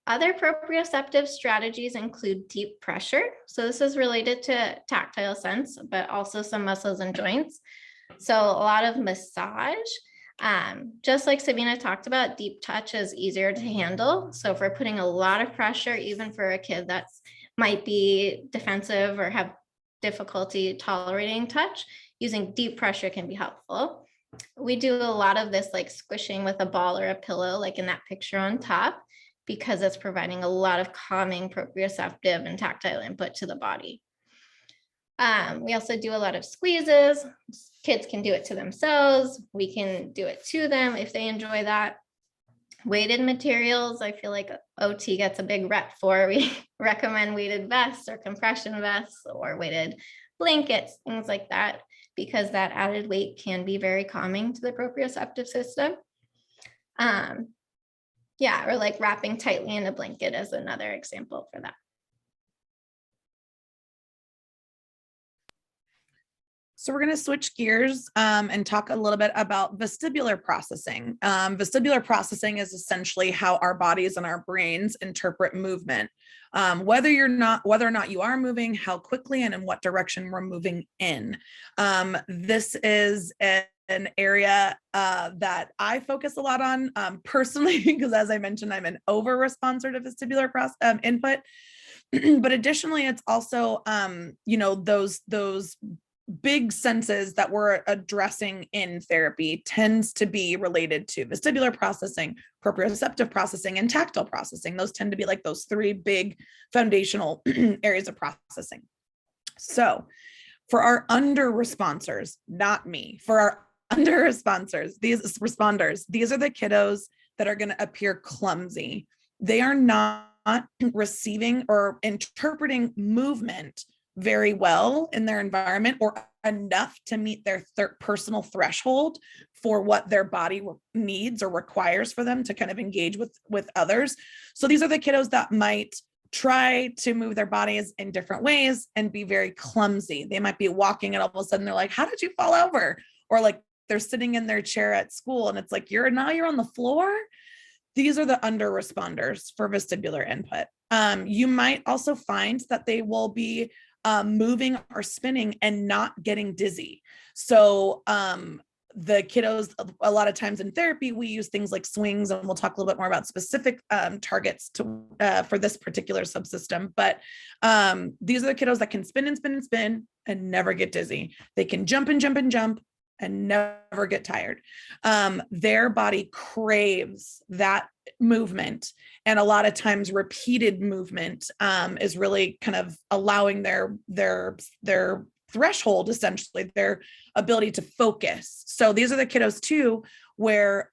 Other proprioceptive strategies include deep pressure. So this is related to tactile sense, but also some muscles and joints. So a lot of massage, just like Sabina talked about, deep touch is easier to handle. So if we're putting a lot of pressure, even for a kid that might be defensive or have difficulty tolerating touch, using deep pressure can be helpful. We do a lot of this like squishing with a ball or a pillow, like in that picture on top, because it's providing a lot of calming proprioceptive and tactile input to the body. We also do a lot of squeezes. Kids can do it to themselves. We can do it to them if they enjoy that. Weighted materials, I feel like OT gets a big rep for. We recommend weighted vests or compression vests or weighted blankets, things like that, because that added weight can be very calming to the proprioceptive system. Yeah, or like wrapping tightly in a blanket is another example for that. So we're going to switch gears and talk a little bit about vestibular processing. Vestibular processing is essentially how our bodies and our brains interpret movement. Whether or not you are moving, how quickly and in what direction we're moving in. This is an area that I focus a lot on personally, because as I mentioned, I'm an over responder to vestibular input. But additionally, it's also, those big senses that we're addressing in therapy tends to be related to vestibular processing, proprioceptive processing, and tactile processing. Those tend to be like those three big foundational areas of processing. So for our under responders, not me, for our under responders, these are the kiddos that are going to appear clumsy. They are not receiving or interpreting movement very well in their environment or enough to meet their personal threshold for what their body needs or requires for them to kind of engage with others. So these are the kiddos that might try to move their bodies in different ways and be very clumsy. They might be walking and all of a sudden they're like, how did you fall over? Or like they're sitting in their chair at school and it's like, you're on the floor. These are the under responders for vestibular input. You might also find that they will be moving or spinning and not getting dizzy. So the kiddos, a lot of times in therapy, we use things like swings, and we'll talk a little bit more about specific targets for this particular subsystem. But these are the kiddos that can spin and spin and spin and never get dizzy. They can jump and jump and jump and never get tired. Their body craves that movement. And a lot of times repeated movement is really kind of allowing their threshold, essentially, their ability to focus. So these are the kiddos too, where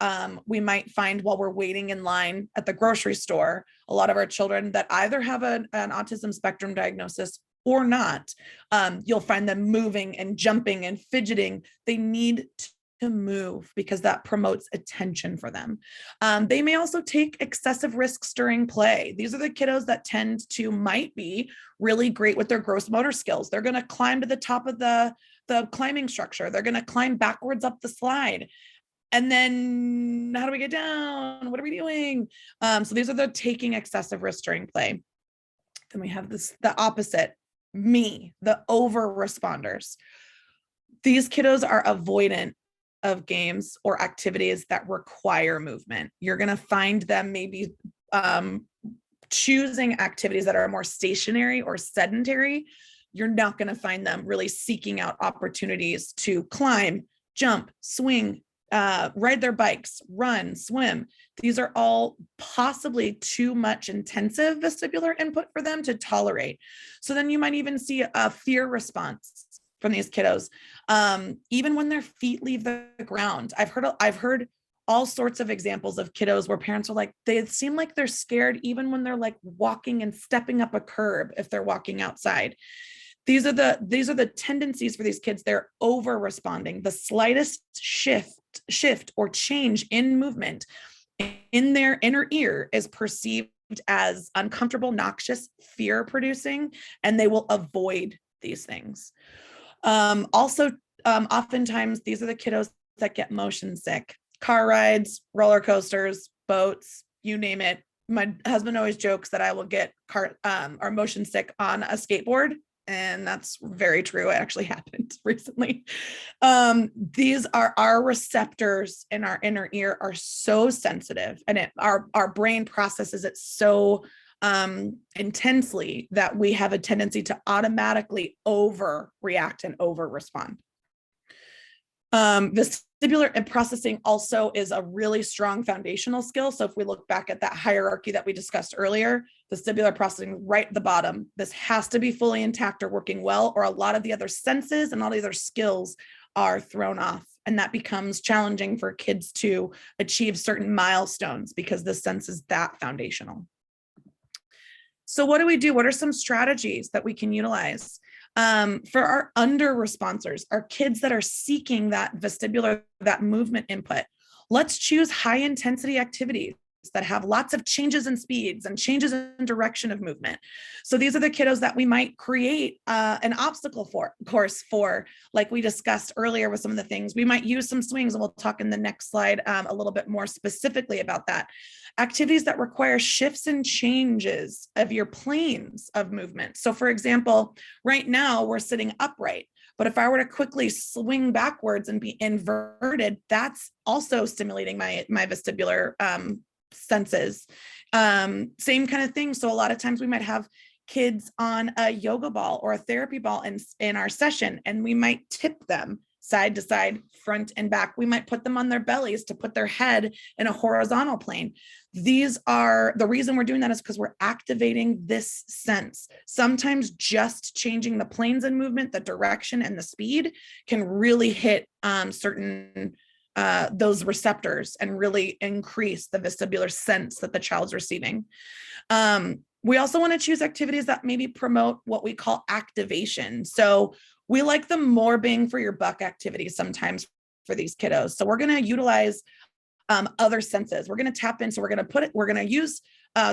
we might find while we're waiting in line at the grocery store, a lot of our children that either have an autism spectrum diagnosis or not, you'll find them moving and jumping and fidgeting. They need to move because that promotes attention for them. They may also take excessive risks during play. These are the kiddos that might be really great with their gross motor skills. They're going to climb to the top of the climbing structure. They're going to climb backwards up the slide. And then how do we get down? What are we doing? So these are the taking excessive risks during play. Then we have the opposite, the over responders. These kiddos are avoidant of games or activities that require movement. You're going to find them maybe choosing activities that are more stationary or sedentary. You're not going to find them really seeking out opportunities to climb, jump, swing, ride their bikes, run, swim. These are all possibly too much intensive vestibular input for them to tolerate. So then you might even see a fear response from these kiddos. Even when their feet leave the ground, I've heard all sorts of examples of kiddos where parents are like, they seem like they're scared even when they're like walking and stepping up a curb if they're walking outside. These are the tendencies for these kids. They're over responding. The slightest shift or change in movement in their inner ear is perceived as uncomfortable, noxious, fear producing, and they will avoid these things. Oftentimes these are the kiddos that get motion sick. Car rides, roller coasters, boats, you name it. My husband always jokes that I will get or motion sick on a skateboard. And that's very true. It actually happened recently. These are our receptors in our inner ear are so sensitive, and our brain processes it so intensely that we have a tendency to automatically overreact and over respond. Vestibular processing also is a really strong foundational skill. So if we look back at that hierarchy that we discussed earlier, vestibular processing right at the bottom, this has to be fully intact or working well, or a lot of the other senses and all the other skills are thrown off And that becomes challenging for kids to achieve certain milestones because the sense is that foundational. So what do we do? What are some strategies that we can utilize? For our under responders, our kids that are seeking that vestibular, that movement input, let's choose high intensity activities that have lots of changes in speeds and changes in direction of movement. So these are the kiddos that we might create an obstacle course for, like we discussed earlier with some of the things. We might use some swings, and we'll talk in the next slide a little bit more specifically about that. Activities that require shifts and changes of your planes of movement. So for example, right now we're sitting upright, but if I were to quickly swing backwards and be inverted, that's also stimulating my vestibular senses. Same kind of thing. So a lot of times we might have kids on a yoga ball or a therapy ball in our session, and we might tip them side to side, front and back. We might put them on their bellies to put their head in a horizontal plane. These are the reason we're doing that is because we're activating this sense. Sometimes just changing the planes and movement, the direction and the speed can really hit certain those receptors and really increase the vestibular sense that the child's receiving. We also want to choose activities that maybe promote what we call activation. So we like the more bang for your buck activities sometimes for these kiddos. So we're going to utilize other senses. We're going to tap in. So we're going to use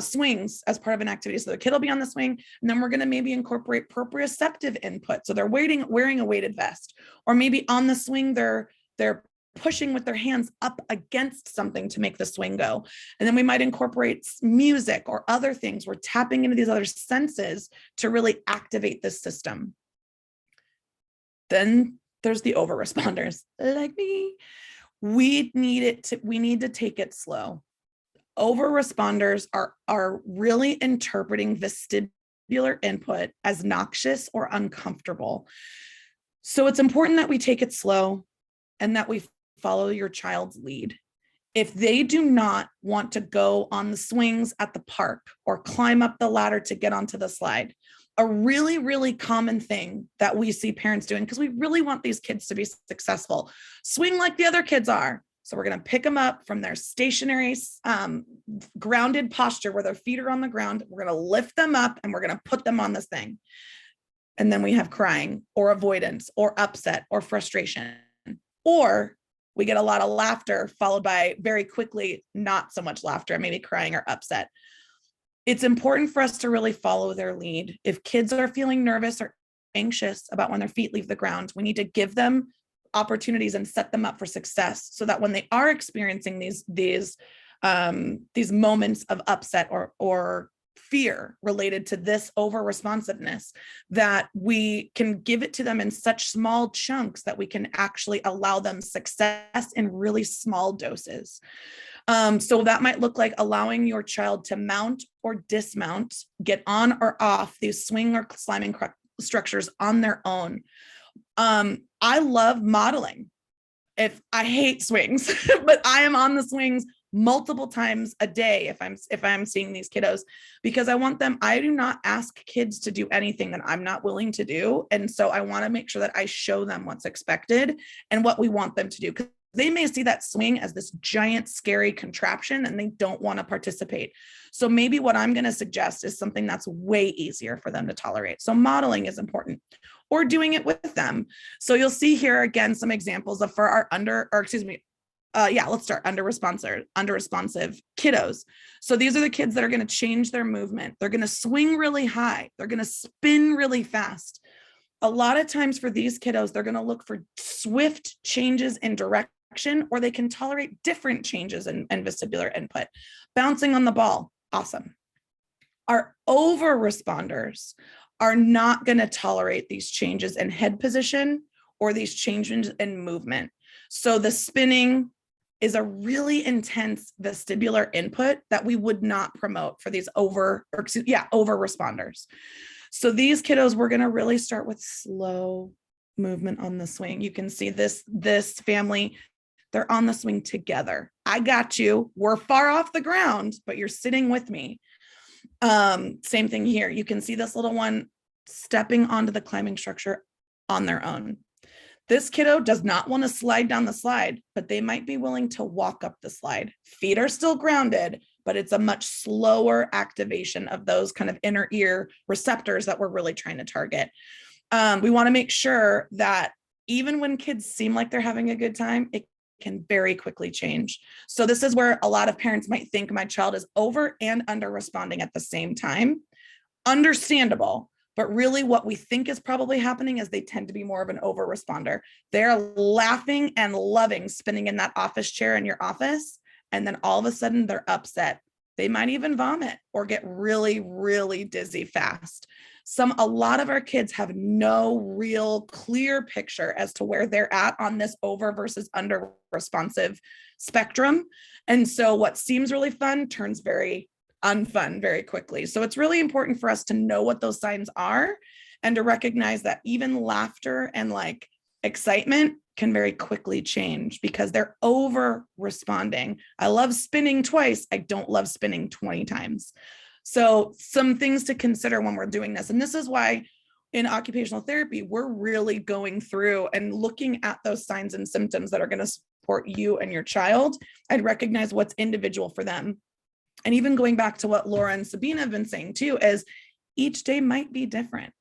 swings as part of an activity. So the kid will be on the swing, and then we're going to maybe incorporate proprioceptive input. So they're wearing a weighted vest, or maybe on the swing, they're pushing with their hands up against something to make the swing go. And then we might incorporate music or other things. We're tapping into these other senses to really activate this system. Then there's the over responders like me. We need to take it slow. Over responders are really interpreting vestibular input as noxious or uncomfortable. So it's important that we take it slow and that we follow your child's lead. If they do not want to go on the swings at the park or climb up the ladder to get onto the slide, a really, really common thing that we see parents doing, because we really want these kids to be successful, swing like the other kids are. So we're going to pick them up from their stationary, grounded posture where their feet are on the ground. We're going to lift them up and we're going to put them on this thing. And then we have crying or avoidance or upset or frustration, or we get a lot of laughter followed by very quickly, not so much laughter, maybe crying or upset. It's important for us to really follow their lead. If kids are feeling nervous or anxious about when their feet leave the ground, we need to give them opportunities and set them up for success so that when they are experiencing these moments of upset or fear related to this over responsiveness, that we can give it to them in such small chunks that we can actually allow them success in really small doses. So that might look like allowing your child to mount or dismount, get on or off these swing or climbing structures on their own. I love modeling. I hate swings, but I am on the swings multiple times a day if I'm seeing these kiddos, because I do not ask kids to do anything that I'm not willing to do. And so I want to make sure that I show them what's expected and what we want them to do, because they may see that swing as this giant, scary contraption and they don't want to participate. So maybe what I'm going to suggest is something that's way easier for them to tolerate. So modeling is important, or doing it with them. So you'll see here again some examples of for our let's start under responsive kiddos. So these are the kids that are going to change their movement. They're going to swing really high. They're going to spin really fast. A lot of times for these kiddos, they're going to look for swift changes in direction, or they can tolerate different changes in vestibular input. Bouncing on the ball, awesome. Our over responders are not going to tolerate these changes in head position or these changes in movement. So the spinning is a really intense vestibular input that we would not promote for these over responders. So these kiddos, we're going to really start with slow movement on the swing. You can see this family, they're on the swing together. I got you. We're far off the ground, but you're sitting with me. Same thing here. You can see this little one stepping onto the climbing structure on their own. This kiddo does not want to slide down the slide, but they might be willing to walk up the slide. Feet are still grounded, but it's a much slower activation of those kind of inner ear receptors that we're really trying to target. We want to make sure that even when kids seem like they're having a good time, it can very quickly change. So this is where a lot of parents might think my child is over and under responding at the same time. Understandable. But really what we think is probably happening is they tend to be more of an over responder. They're laughing and loving spinning in that office chair in your office. And then all of a sudden they're upset. They might even vomit or get really, really dizzy fast. A lot of our kids have no real clear picture as to where they're at on this over versus under responsive spectrum. And so what seems really fun turns very unfun very quickly. So it's really important for us to know what those signs are and to recognize that even laughter and like excitement can very quickly change because they're over responding. I love spinning twice. I don't love spinning 20 times. So some things to consider when we're doing this. And this is why in occupational therapy, we're really going through and looking at those signs and symptoms that are going to support you and your child and recognize what's individual for them. And even going back to what Laura and Sabina have been saying too, is each day might be different.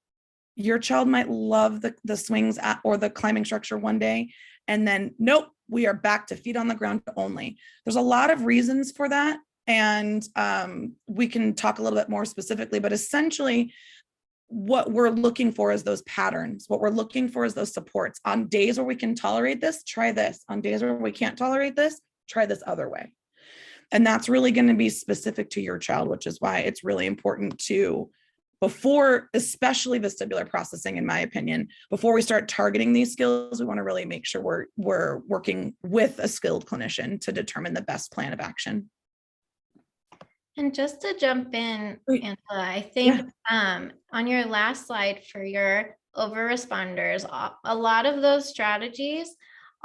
Your child might love the swings or the climbing structure one day, and then nope, we are back to feet on the ground only. There's a lot of reasons for that. And we can talk a little bit more specifically, but essentially what we're looking for is those patterns. What we're looking for is those supports. On days where we can tolerate this, try this. On days where we can't tolerate this, try this other way. And that's really going to be specific to your child, which is why it's really important to, before, especially vestibular processing, in my opinion, before we start targeting these skills, we want to really make sure we're working with a skilled clinician to determine the best plan of action. And just to jump in, Angela, I think on your last slide for your over responders, a lot of those strategies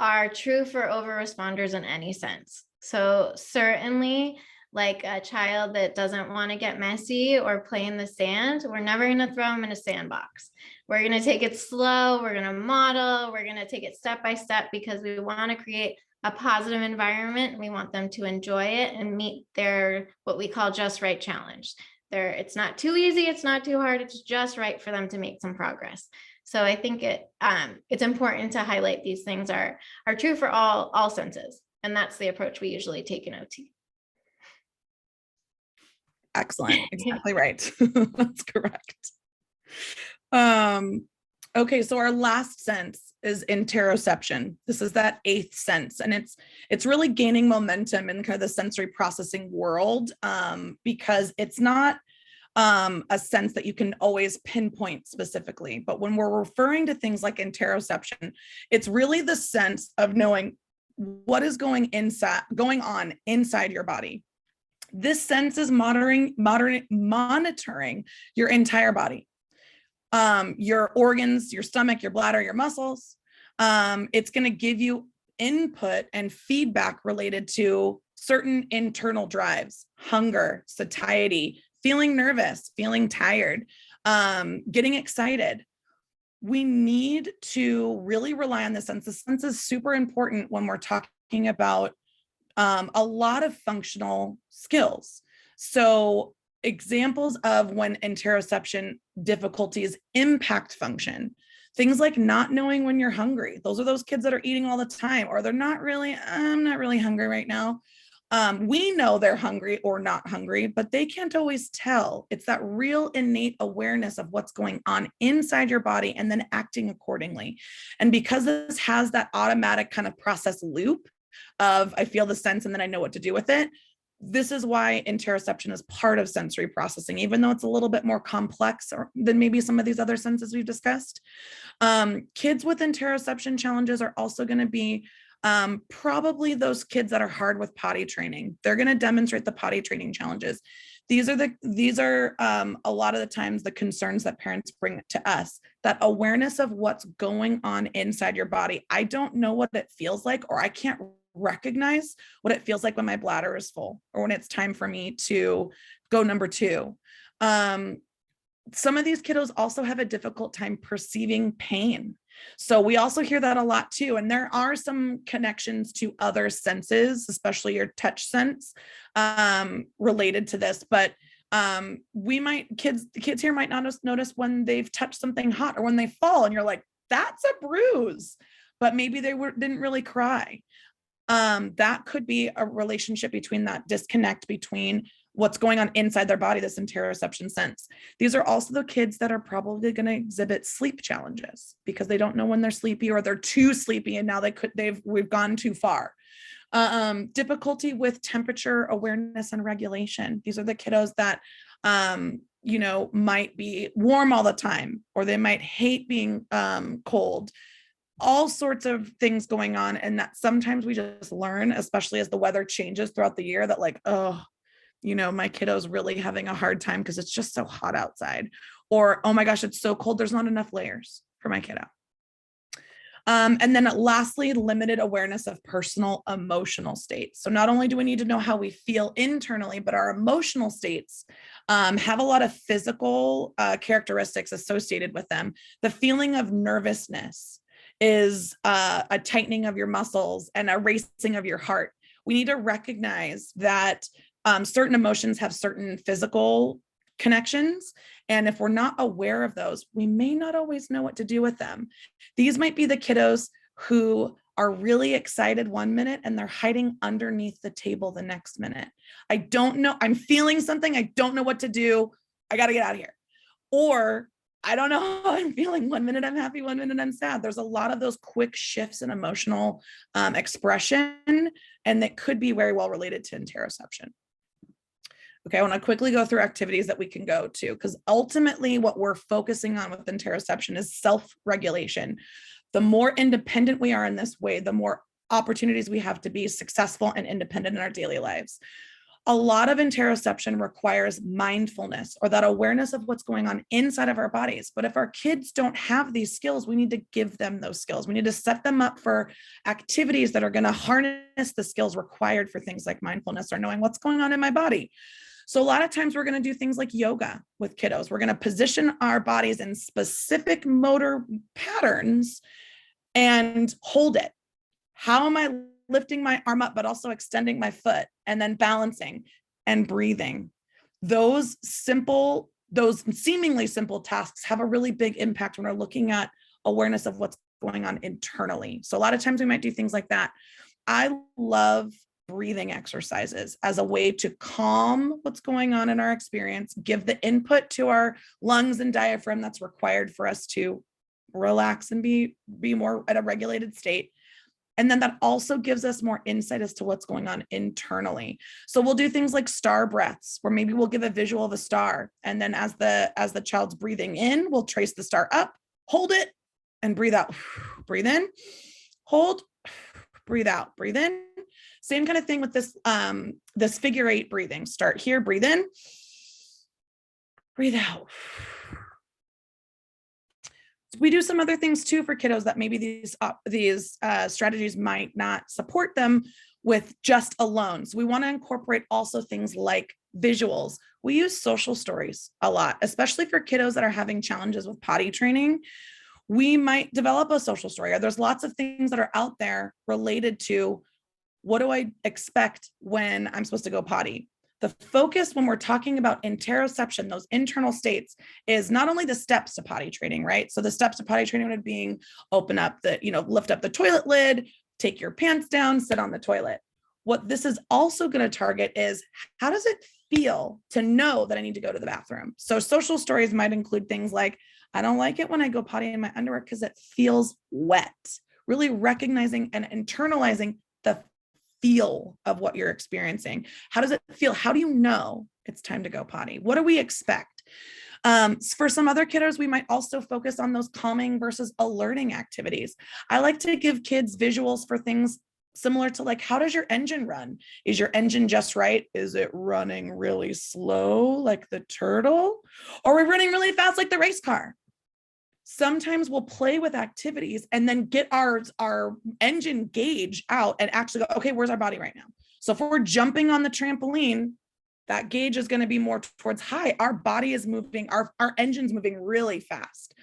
are true for over responders in any sense. So certainly like a child that doesn't want to get messy or play in the sand, we're never going to throw them in a sandbox. We're going to take it slow. We're going to model. We're going to take it step by step because we want to create a positive environment. We want them to enjoy it and meet their, what we call just right challenge. It's not too easy. It's not too hard. It's just right for them to make some progress. So I think it's important to highlight these things are true for all senses. And that's the approach we usually take in OT. Excellent. Exactly right. That's correct. Okay, so our last sense is interoception. This is that 8th sense, and it's really gaining momentum in kind of the sensory processing world because it's not a sense that you can always pinpoint specifically. But when we're referring to things like interoception, it's really the sense of knowing what is going on inside your body. This sense is monitoring your entire body, your organs, your stomach, your bladder, your muscles. It's going to give you input and feedback related to certain internal drives, hunger, satiety, feeling nervous, feeling tired, getting excited. We need to really rely on the sense. The sense is super important when we're talking about a lot of functional skills. So examples of when interoception difficulties impact function, things like not knowing when you're hungry. Those are those kids that are eating all the time, or I'm not really hungry right now. We know they're hungry or not hungry, but they can't always tell. It's that real innate awareness of what's going on inside your body and then acting accordingly. And because this has that automatic kind of process loop of I feel the sense and then I know what to do with it, this is why interoception is part of sensory processing, even though it's a little bit more complex than maybe some of these other senses we've discussed. Kids with interoception challenges are also going to be probably those kids that are hard with potty training. They're going to demonstrate the potty training challenges. These are a lot of the times the concerns that parents bring to us, that awareness of what's going on inside your body. I don't know what it feels like, or I can't recognize what it feels like when my bladder is full or when it's time for me to go number 2. Some of these kiddos also have a difficult time perceiving pain. So we also hear that a lot too. And there are some connections to other senses, especially your touch sense, related to this. But kids here might not notice when they've touched something hot or when they fall and you're like, that's a bruise, but maybe they didn't really cry. That could be a relationship between that disconnect between what's going on inside their body, this interoception sense. These are also the kids that are probably going to exhibit sleep challenges because they don't know when they're sleepy or they're too sleepy and now we've gone too far. Difficulty with temperature awareness and regulation. These are the kiddos that, might be warm all the time, or they might hate being cold. All sorts of things going on. And that sometimes we just learn, especially as the weather changes throughout the year, that like, my kiddo's really having a hard time because it's just so hot outside. Or, oh my gosh, it's so cold. There's not enough layers for my kiddo. And then lastly, limited awareness of personal emotional states. So not only do we need to know how we feel internally, but our emotional states have a lot of physical characteristics associated with them. The feeling of nervousness is a tightening of your muscles and a racing of your heart. We need to recognize that certain emotions have certain physical connections. And if we're not aware of those, we may not always know what to do with them. These might be the kiddos who are really excited one minute and they're hiding underneath the table the next minute. I don't know. I'm feeling something. I don't know what to do. I got to get out of here. Or I don't know how I'm feeling. One minute I'm happy, one minute I'm sad. There's a lot of those quick shifts in emotional expression, and that could be very well related to interoception. Okay, I want to quickly go through activities that we can go to, because ultimately what we're focusing on with interoception is self-regulation. The more independent we are in this way, the more opportunities we have to be successful and independent in our daily lives. A lot of interoception requires mindfulness, or that awareness of what's going on inside of our bodies. But if our kids don't have these skills, we need to give them those skills. We need to set them up for activities that are going to harness the skills required for things like mindfulness or knowing what's going on in my body. So a lot of times we're going to do things like yoga with kiddos. We're going to position our bodies in specific motor patterns and hold it. How am I lifting my arm up, but also extending my foot, and then balancing and breathing? Those seemingly simple tasks have a really big impact when we're looking at awareness of what's going on internally. So a lot of times we might do things like that. I love breathing exercises as a way to calm what's going on in our experience, give the input to our lungs and diaphragm that's required for us to relax and be more at a regulated state. And then that also gives us more insight as to what's going on internally. So we'll do things like star breaths, where maybe we'll give a visual of a star. And then as the child's breathing in, we'll trace the star up, hold it, and breathe out. Breathe in, hold, breathe out, breathe in. Same kind of thing with this figure 8 breathing. Start here, breathe in, breathe out. We do some other things too for kiddos that maybe these strategies might not support them with just alone. So we want to incorporate also things like visuals. We use social stories a lot, especially for kiddos that are having challenges with potty training. We might develop a social story, or there's lots of things that are out there related to what do I expect when I'm supposed to go potty. The focus when we're talking about interoception, those internal states, is not only the steps to potty training, right? So the steps to potty training would be lift up the toilet lid, take your pants down, sit on the toilet. What this is also going to target is, how does it feel to know that I need to go to the bathroom? So social stories might include things like, I don't like it when I go potty in my underwear because it feels wet. Really recognizing and internalizing the feel of what you're experiencing. How does it feel? How do you know it's time to go potty? What do we expect? For some other kiddos, we might also focus on those calming versus alerting activities. I like to give kids visuals for things similar to like, how does your engine run? Is your engine just right? Is it running really slow like the turtle? Or are we running really fast like the race car? Sometimes we'll play with activities and then get our engine gauge out and actually go, okay, where's our body right now? So if we're jumping on the trampoline, that gauge is going to be more towards high. Our body is moving, our engine's moving really fast.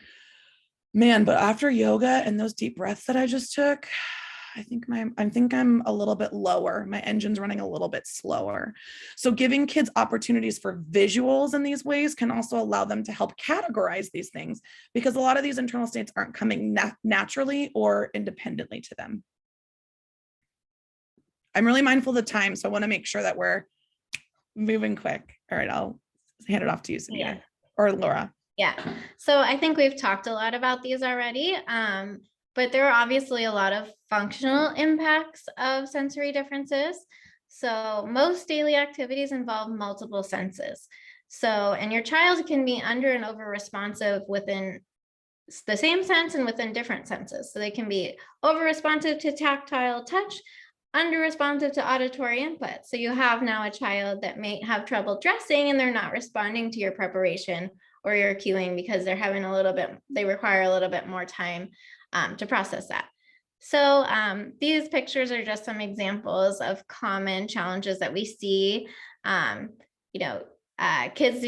Man, but after yoga and those deep breaths that I just took, I think I'm a little bit lower. My engine's running a little bit slower. So giving kids opportunities for visuals in these ways can also allow them to help categorize these things, because a lot of these internal states aren't coming naturally or independently to them. I'm really mindful of the time, so I want to make sure that we're moving quick. All right, I'll hand it off to you, Sabina, or Laura. Yeah, so I think we've talked a lot about these already, but there are obviously a lot of functional impacts of sensory differences. So most daily activities involve multiple senses. So, and your child can be under and over responsive within the same sense and within different senses. So they can be over responsive to tactile touch, under responsive to auditory input. So you have now a child that may have trouble dressing and they're not responding to your preparation or your cueing because they're having they require a little bit more time to process that. So these pictures are just some examples of common challenges that we see. Kids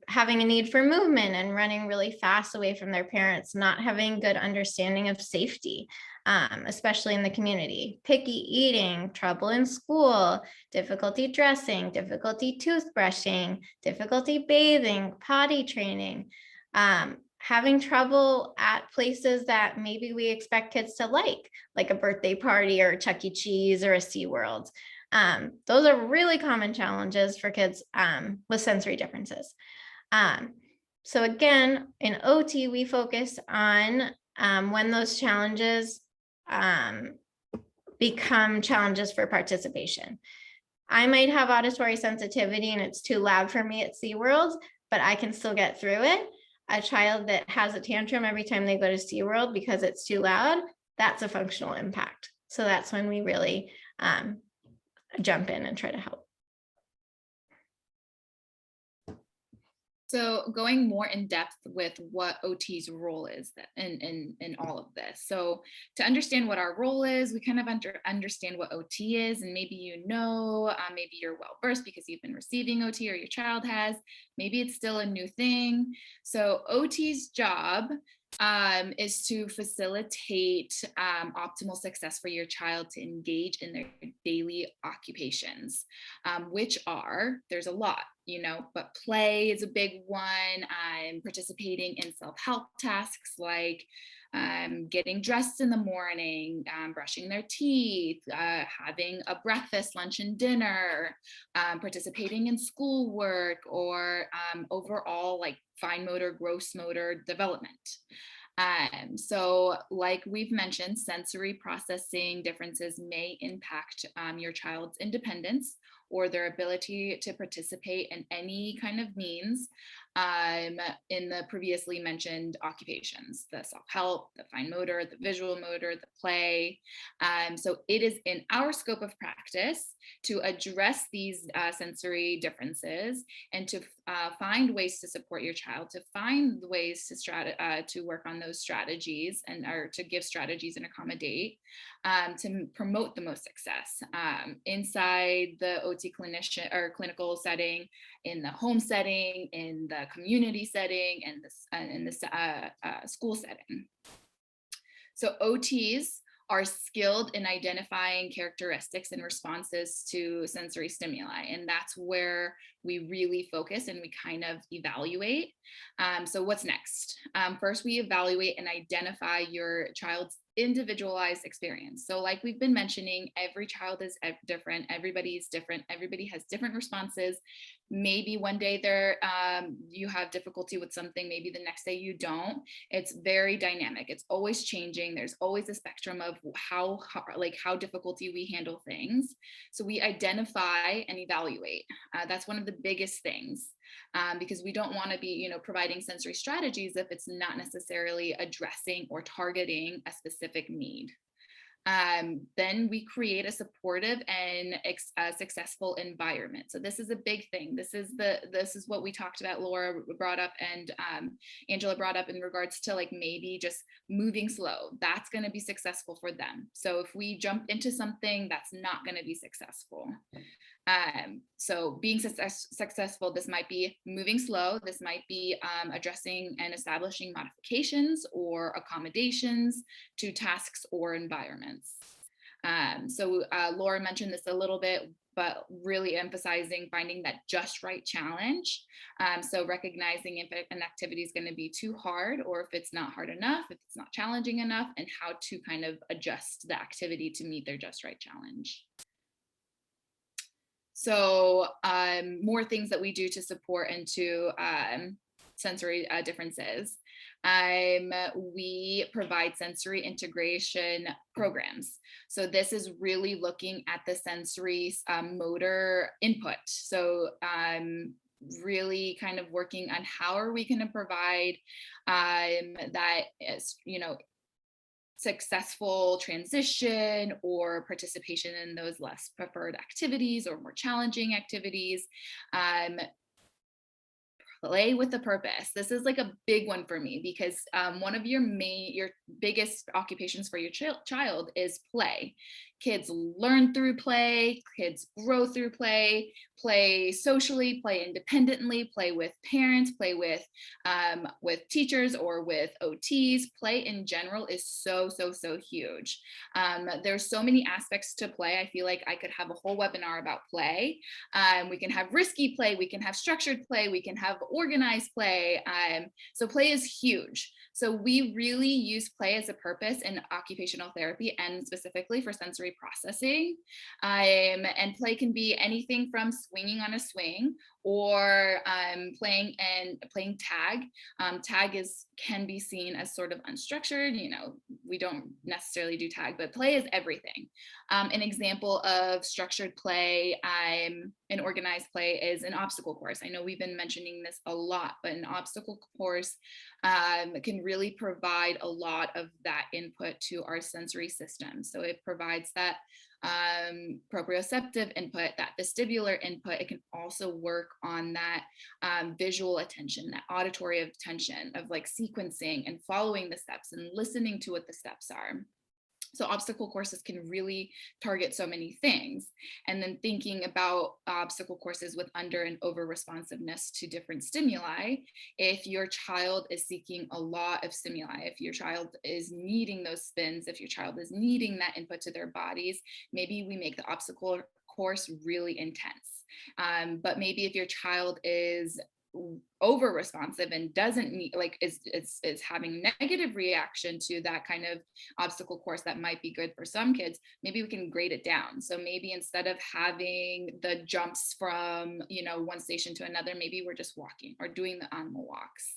having a need for movement and running really fast away from their parents, not having good understanding of safety, especially in the community, picky eating, trouble in school, difficulty dressing, difficulty toothbrushing, difficulty bathing, potty training, having trouble at places that maybe we expect kids to like a birthday party or Chuck E. Cheese or a SeaWorld. Those are really common challenges for kids with sensory differences. So again, in OT, we focus on when those challenges become challenges for participation. I might have auditory sensitivity and it's too loud for me at SeaWorld, but I can still get through it. A child that has a tantrum every time they go to SeaWorld because it's too loud, that's a functional impact. So that's when we really jump in and try to help. So going more in depth with what OT's role is in all of this. So to understand what our role is, we kind of understand what OT is, and maybe maybe you're well versed because you've been receiving OT or your child has, maybe it's still a new thing. So OT's job is to facilitate optimal success for your child to engage in their daily occupations, which there's a lot, but play is a big one. Participating in self-help tasks like getting dressed in the morning, brushing their teeth, having a breakfast, lunch, and dinner, participating in schoolwork, or overall like fine motor, gross motor development. So like we've mentioned, sensory processing differences may impact your child's independence or their ability to participate in any kind of means in the previously mentioned occupations, the self-help, the fine motor, the visual motor, the play. So it is in our scope of practice to address these sensory differences and to find ways to support your child, to find ways to work on those strategies or to give strategies and accommodate to promote the most success inside the OT clinician or clinical setting, in the home setting, in the community setting, and in the school setting. So OTs are skilled in identifying characteristics and responses to sensory stimuli. And that's where we really focus and we kind of evaluate. So what's next? First, we evaluate and identify your child's individualized experience. So like we've been mentioning, every child is different. Everybody's different. Everybody has different responses. Maybe one day you have difficulty with something, maybe the next day you don't. It's very dynamic. It's always changing. There's always a spectrum of how difficulty we handle things. So we identify and evaluate. That's one of the biggest things. Because we don't want to be, providing sensory strategies if it's not necessarily addressing or targeting a specific need. Then we create a supportive and successful environment. So this is a big thing. This is what we talked about, Laura brought up and Angela brought up in regards to like maybe just moving slow. That's going to be successful for them. So if we jump into something, that's not going to be successful. So being successful, this might be moving slow. This might be addressing and establishing modifications or accommodations to tasks or environments. So Laura mentioned this a little bit, but really emphasizing finding that just right challenge. So recognizing if an activity is going to be too hard, or if it's not hard enough, if it's not challenging enough, and how to kind of adjust the activity to meet their just right challenge. So more things that we do to support into sensory differences. We provide sensory integration programs. So this is really looking at the sensory motor input. So really kind of working on how are we going to provide that is, successful transition or participation in those less preferred activities or more challenging activities. Play with a purpose. This is like a big one for me because one of your biggest occupations for your child is play. Kids learn through play, kids grow through play, play socially, play independently, play with parents, play with teachers or with OTs. Play in general is so huge. There's so many aspects to play. I feel like I could have a whole webinar about play. We can have risky play, we can have structured play, we can have organized play. So play is huge. So we really use play as a purpose in occupational therapy and specifically for sensory processing. And play can be anything from swinging on a swing or playing tag. Tag can be seen as sort of unstructured. We don't necessarily do tag, but play is everything. An example of structured play and organized play is an obstacle course. I know we've been mentioning this a lot, but an obstacle course can really provide a lot of that input to our sensory system. So it provides that proprioceptive input, that vestibular input. It can also work on that visual attention, that auditory attention of like sequencing and following the steps and listening to what the steps are. So obstacle courses can really target so many things. And then thinking about obstacle courses with under and over responsiveness to different stimuli. If your child is seeking a lot of stimuli, if your child is needing those spins, if your child is needing that input to their bodies, maybe we make the obstacle course really intense. But maybe if your child is over responsive and doesn't need is having negative reaction to that kind of obstacle course that might be good for some kids, maybe we can grade it down. So maybe instead of having the jumps from one station to another, maybe we're just walking or doing the animal walks.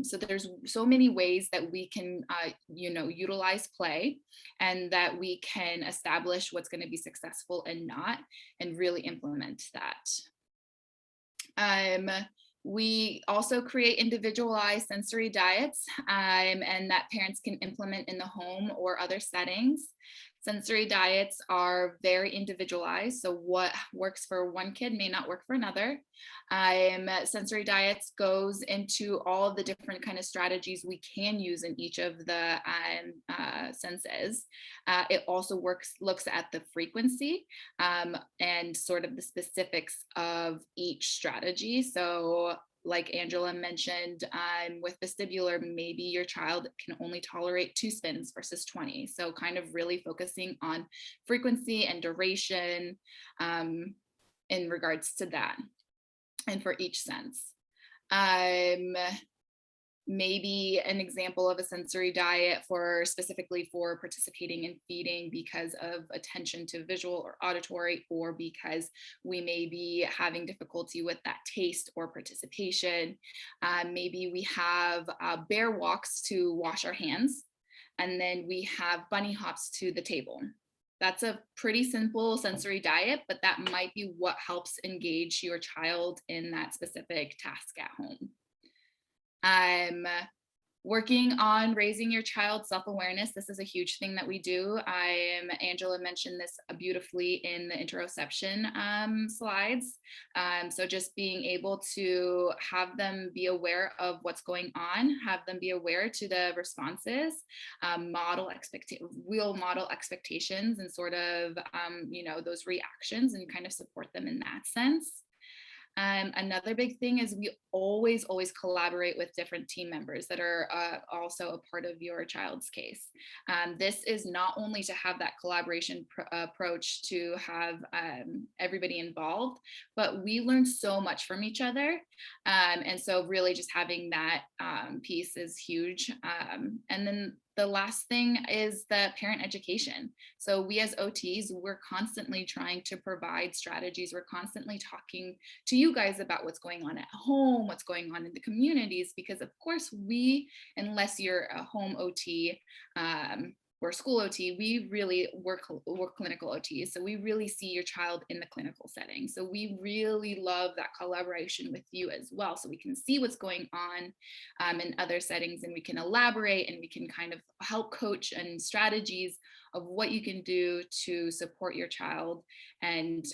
So there's so many ways that we can utilize play and that we can establish what's going to be successful and not, and really implement that. We also create individualized sensory diets and that parents can implement in the home or other settings. Sensory diets are very individualized. So what works for one kid may not work for another. Sensory diets goes into all of the different kind of strategies we can use in each of the senses. It also looks at the frequency and sort of the specifics of each strategy. So like Angela mentioned, with vestibular, maybe your child can only tolerate 2 spins versus 20. So kind of really focusing on frequency and duration in regards to that and for each sense. Maybe an example of a sensory diet specifically for participating in feeding because of attention to visual or auditory, or because we may be having difficulty with that taste or participation. Maybe we have bear walks to wash our hands, and then we have bunny hops to the table. That's a pretty simple sensory diet, but that might be what helps engage your child in that specific task at home. working on raising your child's self-awareness. This is a huge thing that we do. Angela mentioned this beautifully in the interoception slides. So just being able to have them be aware of what's going on, have them be aware to the responses, model expectations and sort of, those reactions, and kind of support them in that sense. Another big thing is we always collaborate with different team members that are also a part of your child's case. This is not only to have that collaboration approach to have everybody involved, but we learn so much from each other. And so really just having that piece is huge. And then the last thing is the parent education. So we as OTs, we're constantly trying to provide strategies. We're constantly talking to you guys about what's going on at home, what's going on in the communities, because of course unless you're a home OT, or school OT, we really work clinical OT. So we really see your child in the clinical setting. So we really love that collaboration with you as well. So we can see what's going on in other settings, and we can elaborate, and we can kind of help coach and strategies of what you can do to support your child and,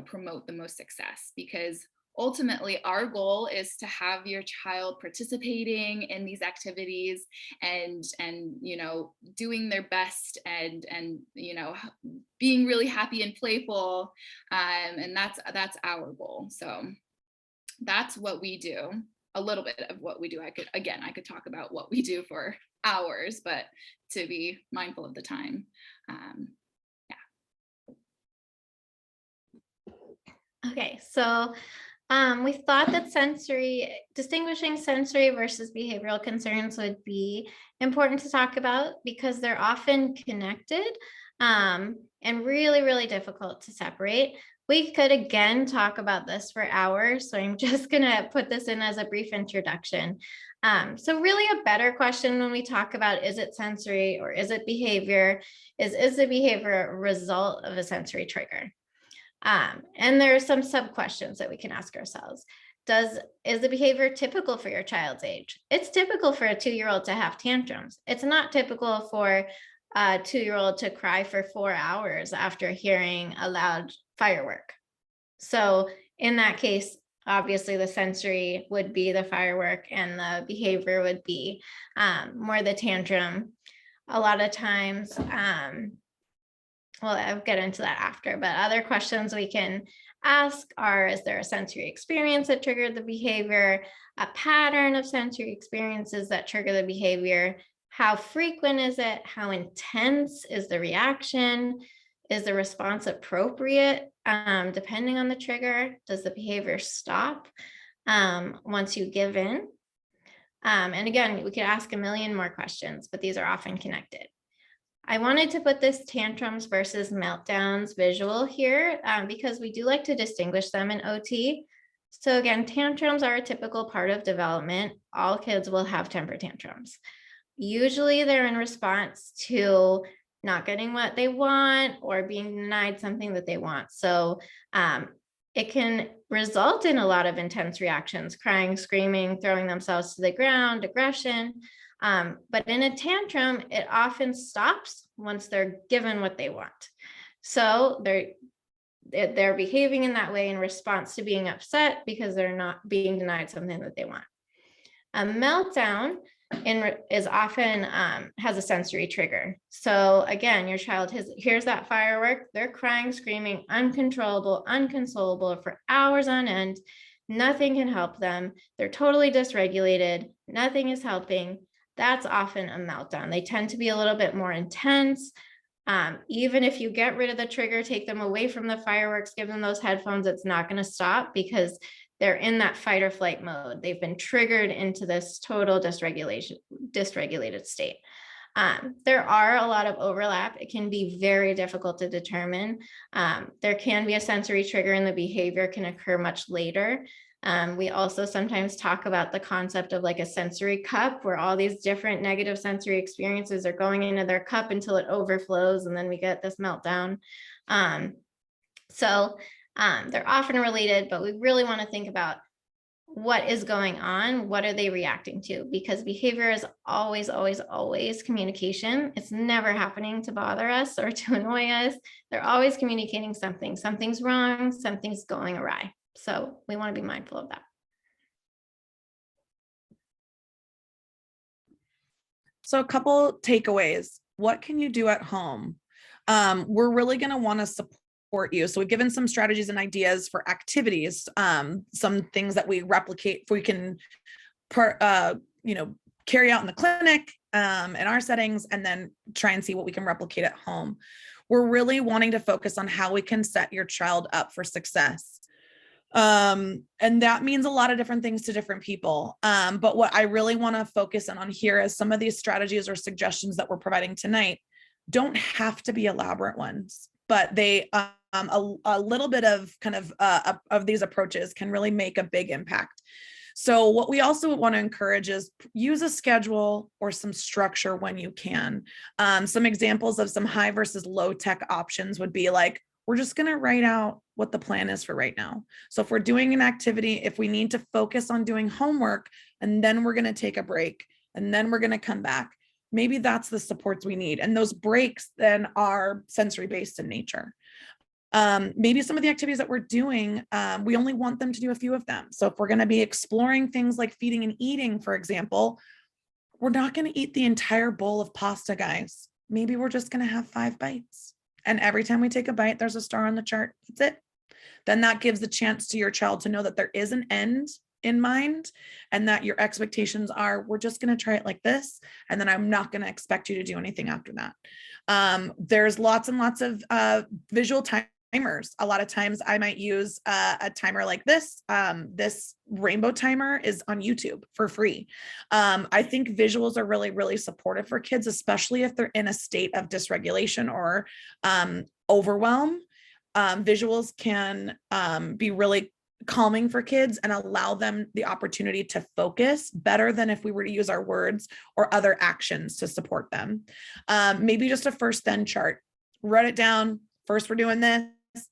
promote the most success. Because ultimately, our goal is to have your child participating in these activities and doing their best and being really happy and playful, and that's our goal. So that's what we do. A little bit of what we do. I could talk about what we do for hours, but to be mindful of the time. Okay, so we thought that distinguishing sensory versus behavioral concerns would be important to talk about because they're often connected and really, really difficult to separate. We could again talk about this for hours, so I'm just going to put this in as a brief introduction. So really a better question when we talk about is it sensory or is it behavior is the behavior a result of a sensory trigger? And there are some sub questions that we can ask ourselves. Is the behavior typical for your child's age? It's typical for a 2-year-old to have tantrums. It's not typical for a 2-year-old to cry for 4 hours after hearing a loud firework. So in that case, obviously the sensory would be the firework and the behavior would be more the tantrum. A lot of times, well, I'll get into that after, but other questions we can ask are, is there a sensory experience that triggered the behavior? A pattern of sensory experiences that trigger the behavior? How frequent is it? How intense is the reaction? Is the response appropriate? Depending on the trigger, does the behavior stop once you give in? And again, we could ask a million more questions, but these are often connected. I wanted to put this tantrums versus meltdowns visual here because we do like to distinguish them in OT. So again, tantrums are a typical part of development. All kids will have temper tantrums. Usually they're in response to not getting what they want or being denied something that they want. So it can result in a lot of intense reactions, crying, screaming, throwing themselves to the ground, aggression. But in a tantrum, it often stops once they're given what they want. So they're behaving in that way in response to being upset because they're not being denied something that they want. A meltdown is often has a sensory trigger. So again, your child hears that firework, they're crying, screaming, uncontrollable, unconsolable for hours on end. Nothing can help them. They're totally dysregulated. Nothing is helping. That's often a meltdown. They tend to be a little bit more intense. Even if you get rid of the trigger, take them away from the fireworks, give them those headphones, it's not going to stop because they're in that fight or flight mode. They've been triggered into this total dysregulated state. There are a lot of overlap. It can be very difficult to determine. There can be a sensory trigger and the behavior can occur much later. We also sometimes talk about the concept of like a sensory cup where all these different negative sensory experiences are going into their cup until it overflows and then we get this meltdown. They're often related, but we really want to think about what is going on? What are they reacting to? Because behavior is always, always, always communication. It's never happening to bother us or to annoy us. They're always communicating something. Something's wrong, something's going awry. So we want to be mindful of that. So a couple takeaways. What can you do at home? We're really going to want to support you. So we've given some strategies and ideas for activities, some things that we replicate, we can, carry out in the clinic, in our settings, and then try and see what we can replicate at home. We're really wanting to focus on how we can set your child up for success. And that means a lot of different things to different people. But what I really want to focus on here is some of these strategies or suggestions that we're providing tonight don't have to be elaborate ones, but they, a little bit of kind of these approaches can really make a big impact. So what we also want to encourage is use a schedule or some structure when you can. Some examples of some high versus low tech options would be like, we're just going to write out what the plan is for right now. So if we're doing an activity, if we need to focus on doing homework, and then we're going to take a break, and then we're going to come back, maybe that's the supports we need. And those breaks then are sensory based in nature. Maybe some of the activities that we're doing, we only want them to do a few of them. So if we're going to be exploring things like feeding and eating, for example, we're not going to eat the entire bowl of pasta, guys. Maybe we're just going to have 5 bites. And every time we take a bite, there's a star on the chart. That's it. Then that gives the chance to your child to know that there is an end in mind, and that your expectations are, we're just going to try it like this, and then I'm not going to expect you to do anything after that. There's lots and lots of visual timers. A lot of times I might use a timer like this. This rainbow timer is on YouTube for free. I think visuals are really, really supportive for kids, especially if they're in a state of dysregulation or overwhelm. Visuals can be really calming for kids and allow them the opportunity to focus better than if we were to use our words or other actions to support them. Maybe just a first then chart. Write it down. First we're doing this,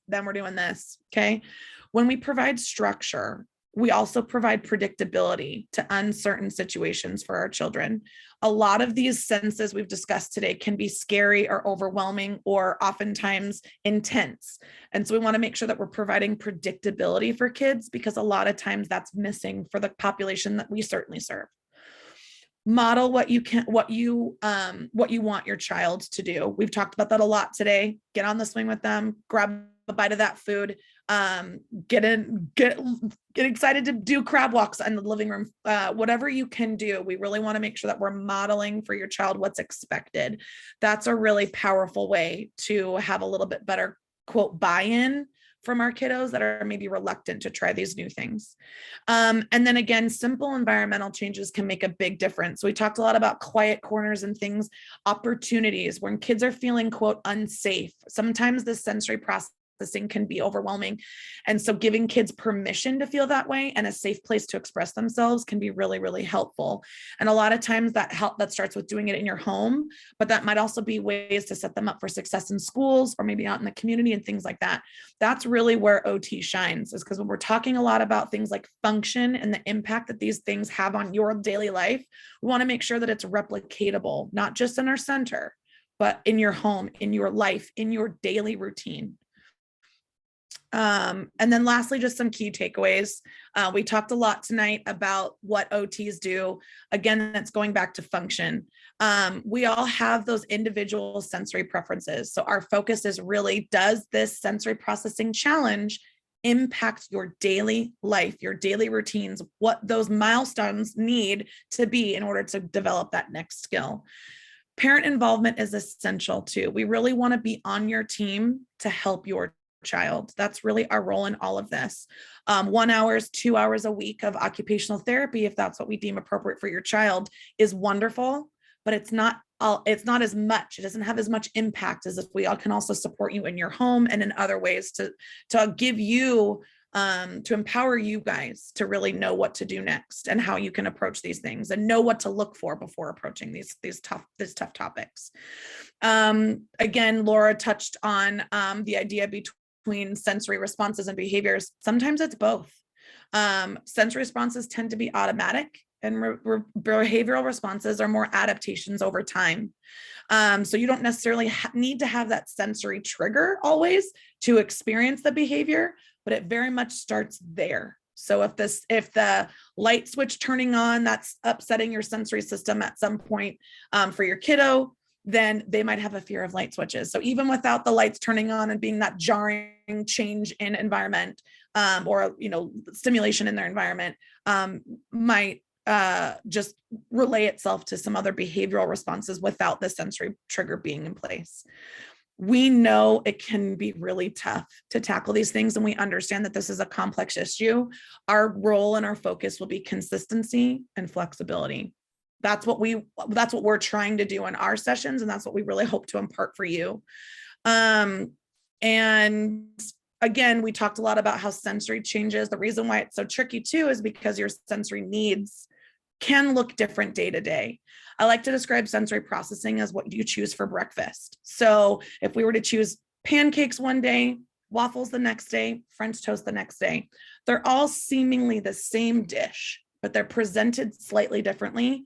then we're doing this. Okay. When we provide structure, we also provide predictability to uncertain situations for our children. A lot of these senses we've discussed today can be scary or overwhelming or oftentimes intense. And so we want to make sure that we're providing predictability for kids, because a lot of times that's missing for the population that we certainly serve. Model what you want your child to do. We've talked about that a lot today. Get on the swing with them, grab a bite of that food, get excited to do crab walks in the living room, whatever you can do. We really want to make sure that we're modeling for your child what's expected. That's a really powerful way to have a little bit better, quote, buy-in from our kiddos that are maybe reluctant to try these new things. And then again, simple environmental changes can make a big difference. So we talked a lot about quiet corners and things, opportunities when kids are feeling, quote, unsafe. Sometimes the sensory processing can be overwhelming. And so giving kids permission to feel that way and a safe place to express themselves can be really, really helpful. And a lot of times that starts with doing it in your home, but that might also be ways to set them up for success in schools or maybe out in the community and things like that. That's really where OT shines, is because when we're talking a lot about things like function and the impact that these things have on your daily life, we want to make sure that it's replicatable, not just in our center, but in your home, in your life, in your daily routine. And then lastly, just some key takeaways. We talked a lot tonight about what OTs do. Again, that's going back to function. We all have those individual sensory preferences. So our focus is really, does this sensory processing challenge impact your daily life, your daily routines, what those milestones need to be in order to develop that next skill? Parent involvement is essential too. We really want to be on your team to help your child. That's really our role in all of this. 1 hour, 2 hours a week of occupational therapy, if that's what we deem appropriate for your child, is wonderful, but it's not as much. It doesn't have as much impact as if we all can also support you in your home and in other ways to give you, to empower you guys to really know what to do next and how you can approach these things and know what to look for before approaching these tough topics. Again, Laura touched on the idea between sensory responses and behaviors. Sometimes it's both. Sensory responses tend to be automatic, and behavioral responses are more adaptations over time. So you don't necessarily need to have that sensory trigger always to experience the behavior, but it very much starts there. So if the light switch turning on, that's upsetting your sensory system at some point for your kiddo, then they might have a fear of light switches. So even without the lights turning on and being that jarring change in environment or, stimulation in their environment might just relay itself to some other behavioral responses without the sensory trigger being in place. We know it can be really tough to tackle these things, and we understand that this is a complex issue. Our role and our focus will be consistency and flexibility. That's what we're trying to do in our sessions, and that's what we really hope to impart for you. And again, we talked a lot about how sensory changes. The reason why it's so tricky too is because your sensory needs can look different day to day. I like to describe sensory processing as what you choose for breakfast. So if we were to choose pancakes one day, waffles the next day, French toast the next day, they're all seemingly the same dish, but they're presented slightly differently.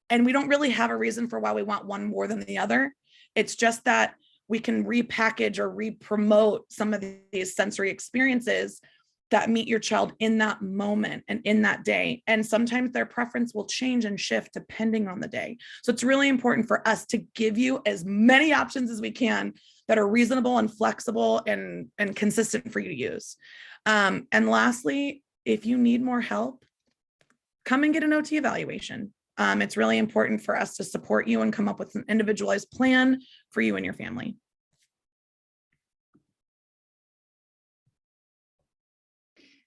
And we don't really have a reason for why we want one more than the other. It's just that we can repackage or re-promote some of these sensory experiences that meet your child in that moment and in that day. And sometimes their preference will change and shift depending on the day. So it's really important for us to give you as many options as we can that are reasonable and flexible and consistent for you to use. And lastly, if you need more help, come and get an OT evaluation. It's really important for us to support you and come up with an individualized plan for you and your family.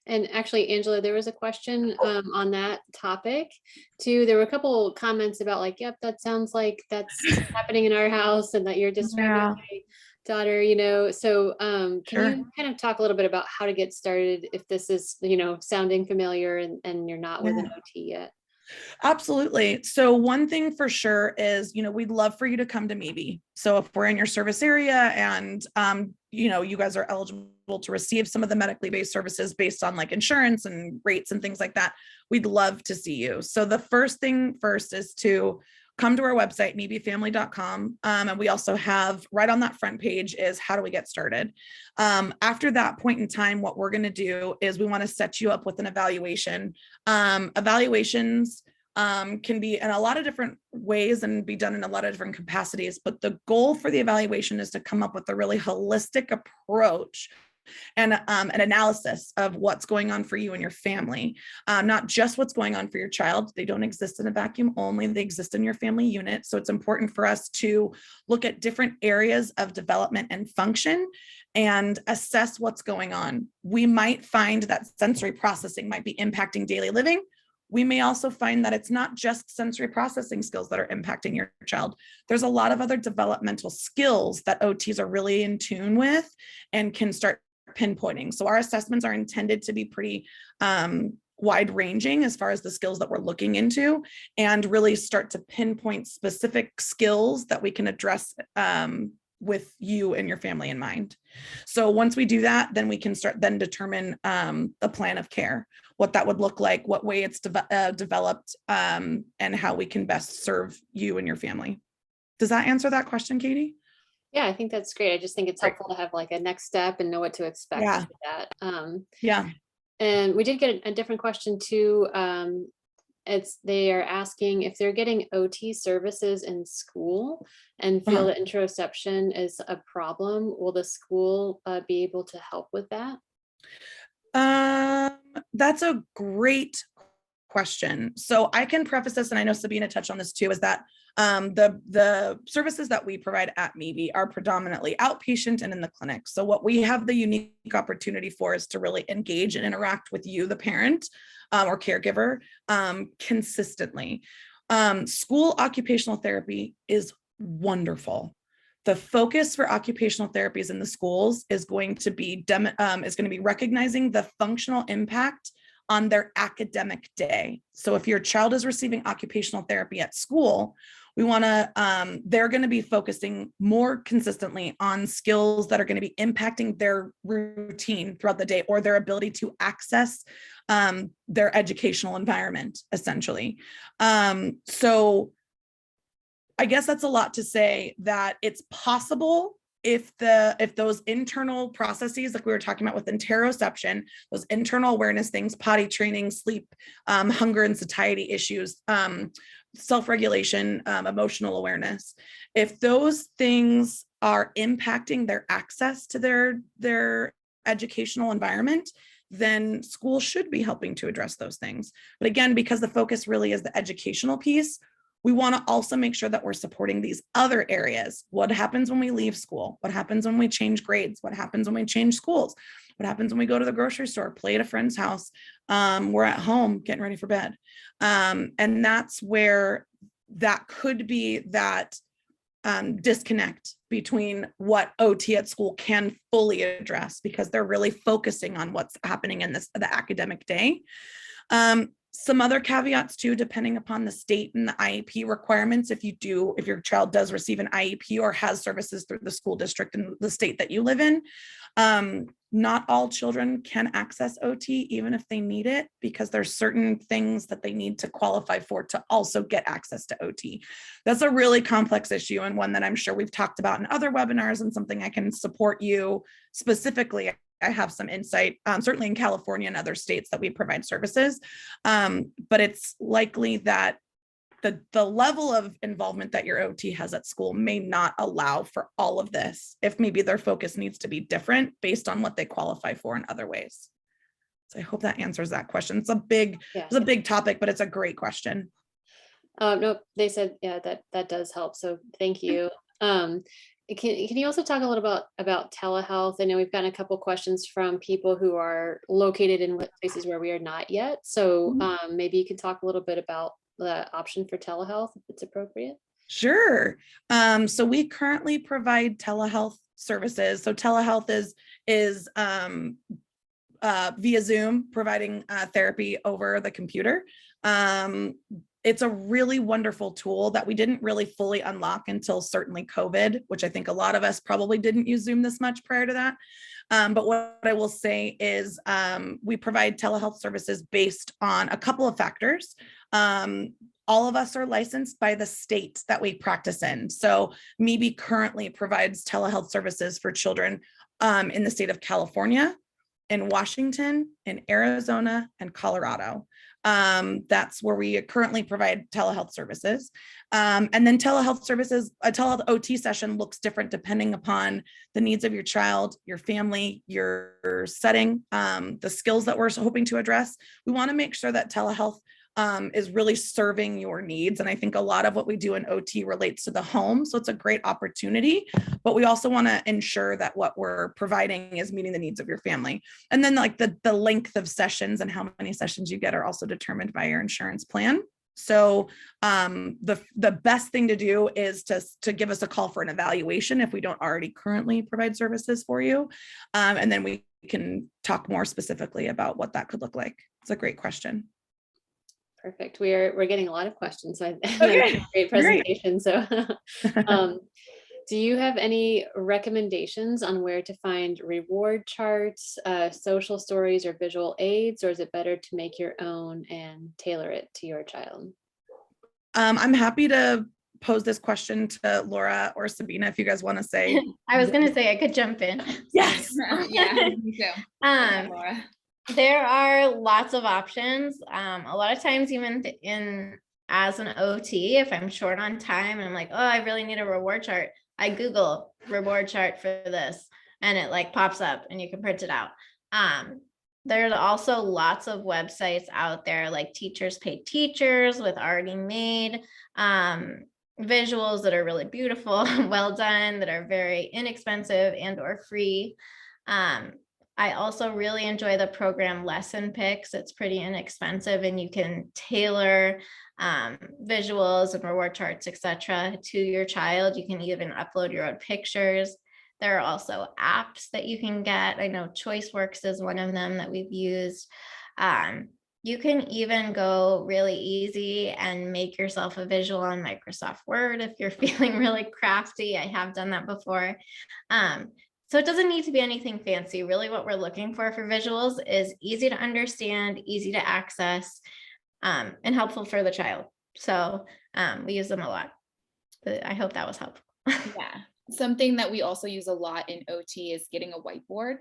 And actually, Angela, there was a question on that topic too. There were a couple comments about like, yep, that sounds like that's happening in our house and that you're describing my daughter, so can you kind of talk a little bit about how to get started if this is, sounding familiar and you're not with an OT yet? Absolutely. So one thing for sure is, we'd love for you to come to MeBe. So if we're in your service area and, you guys are eligible to receive some of the medically based services based on like insurance and rates and things like that, we'd love to see you. So the first thing first is to come to our website, mebefamily.com. And we also have right on that front page is how do we get started? After that point in time, what we're going to do is we want to set you up with an evaluation. Evaluations can be in a lot of different ways and be done in a lot of different capacities. But the goal for the evaluation is to come up with a really holistic approach and an analysis of what's going on for you and your family, not just what's going on for your child. They don't exist in a vacuum only, they exist in your family unit. So it's important for us to look at different areas of development and function and assess what's going on. We might find that sensory processing might be impacting daily living. We may also find that it's not just sensory processing skills that are impacting your child. There's a lot of other developmental skills that OTs are really in tune with and can start pinpointing. So our assessments are intended to be pretty wide ranging as far as the skills that we're looking into and really start to pinpoint specific skills that we can address with you and your family in mind. So once we do that, then we can start then determine the plan of care, what that would look like, what way it's developed, and how we can best serve you and your family. Does that answer that question, Katie? Yeah, I think that's great. I just think it's helpful to have like a next step and know what to expect with that. And we did get a different question too. They are asking if they're getting OT services in school and feel that interoception is a problem. Will the school be able to help with that? That's a great question. So I can preface this, and I know Sabina touched on this too, is that the services that we provide at MeBe are predominantly outpatient and in the clinic. So what we have the unique opportunity for is to really engage and interact with you, the parent or caregiver, consistently. School occupational therapy is wonderful. The focus for occupational therapies in the schools is going to be recognizing the functional impact on their academic day. So if your child is receiving occupational therapy at school, they're going to be focusing more consistently on skills that are going to be impacting their routine throughout the day or their ability to access their educational environment, essentially. So I guess that's a lot to say that it's possible if those internal processes, like we were talking about with interoception, those internal awareness things, potty training, sleep, hunger and satiety issues, self-regulation, emotional awareness, if those things are impacting their access to their educational environment, then schools should be helping to address those things. But again, because the focus really is the educational piece, we want to also make sure that we're supporting these other areas. What happens when we leave school? What happens when we change grades? What happens when we change schools? What happens when we go to the grocery store, play at a friend's house? We're at home getting ready for bed. And that's where that could be that disconnect between what OT at school can fully address, because they're really focusing on what's happening in the academic day. Some other caveats too, depending upon the state and the IEP requirements. If your child does receive an IEP or has services through the school district in the state that you live in, not all children can access OT, even if they need it, because there's certain things that they need to qualify for to also get access to OT. That's a really complex issue, and one that I'm sure we've talked about in other webinars, and something I can support you specifically. I have some insight, certainly in California and other states that we provide services, but it's likely that the level of involvement that your OT has at school may not allow for all of this, if maybe their focus needs to be different based on what they qualify for in other ways. So I hope that answers that question. It's a big topic, but it's a great question. No, they said, yeah, that does help. So thank you. Can you also talk a little about telehealth? I know we've gotten a couple questions from people who are located in places where we are not yet. So maybe you can talk a little bit about the option for telehealth, if it's appropriate. Sure. So we currently provide telehealth services. So telehealth is via Zoom, providing therapy over the computer. It's a really wonderful tool that we didn't really fully unlock until certainly COVID, which I think a lot of us probably didn't use Zoom this much prior to that. But what I will say is we provide telehealth services based on a couple of factors. All of us are licensed by the state that we practice in. So MeBe currently provides telehealth services for children in the state of California, in Washington, in Arizona, and Colorado. That's where we currently provide telehealth services. And then telehealth services, a telehealth OT session looks different depending upon the needs of your child, your family, your setting, the skills that we're hoping to address. We want to make sure that telehealth is really serving your needs. And I think a lot of what we do in OT relates to the home. So it's a great opportunity, but we also want to ensure that what we're providing is meeting the needs of your family. And then like the length of sessions and how many sessions you get are also determined by your insurance plan. So the best thing to do is to give us a call for an evaluation if we don't already currently provide services for you. And then we can talk more specifically about what that could look like. It's a great question. Perfect. We're getting a lot of questions. So Okay. Great presentation. Great. So do you have any recommendations on where to find reward charts, social stories, or visual aids, or is it better to make your own and tailor it to your child? I'm happy to pose this question to Laura or Sabina if you guys want to say. I was going to say I could jump in. Yes. Yeah, me too. Laura. There are lots of options. A lot of times, even as an OT, if I'm short on time and I'm like, oh, I really need a reward chart, I Google reward chart for this, and it like pops up and you can print it out. There's also lots of websites out there like Teachers Pay Teachers with already made visuals that are really beautiful, well done, that are very inexpensive and or free. I also really enjoy the program Lesson Picks. It's pretty inexpensive and you can tailor visuals and reward charts, etc. to your child. You can even upload your own pictures. There are also apps that you can get. I know ChoiceWorks is one of them that we've used. You can even go really easy and make yourself a visual on Microsoft Word if you're feeling really crafty. I have done that before. So it doesn't need to be anything fancy. Really what we're looking for visuals is easy to understand, easy to access, and helpful for the child. So we use them a lot. But I hope that was helpful. Yeah. Something that we also use a lot in OT is getting a whiteboard,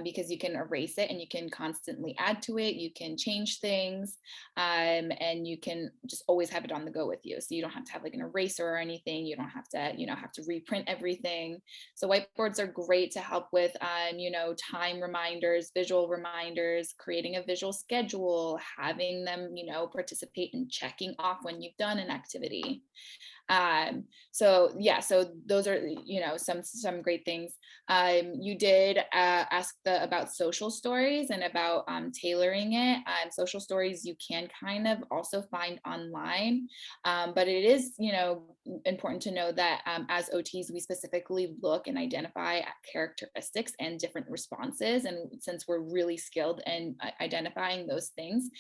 because you can erase it and you can constantly add to it. You can change things, and you can just always have it on the go with you. So you don't have to have like an eraser or anything. You don't have to, have to reprint everything. So whiteboards are great to help with, time reminders, visual reminders, creating a visual schedule, having them, participate in checking off when you've done an activity. So yeah, so those are, some great things. You did ask about social stories and about tailoring it. Social stories you can kind of also find online, but it is, important to know that as OTs, we specifically look and identify characteristics and different responses. And since we're really skilled in identifying those things,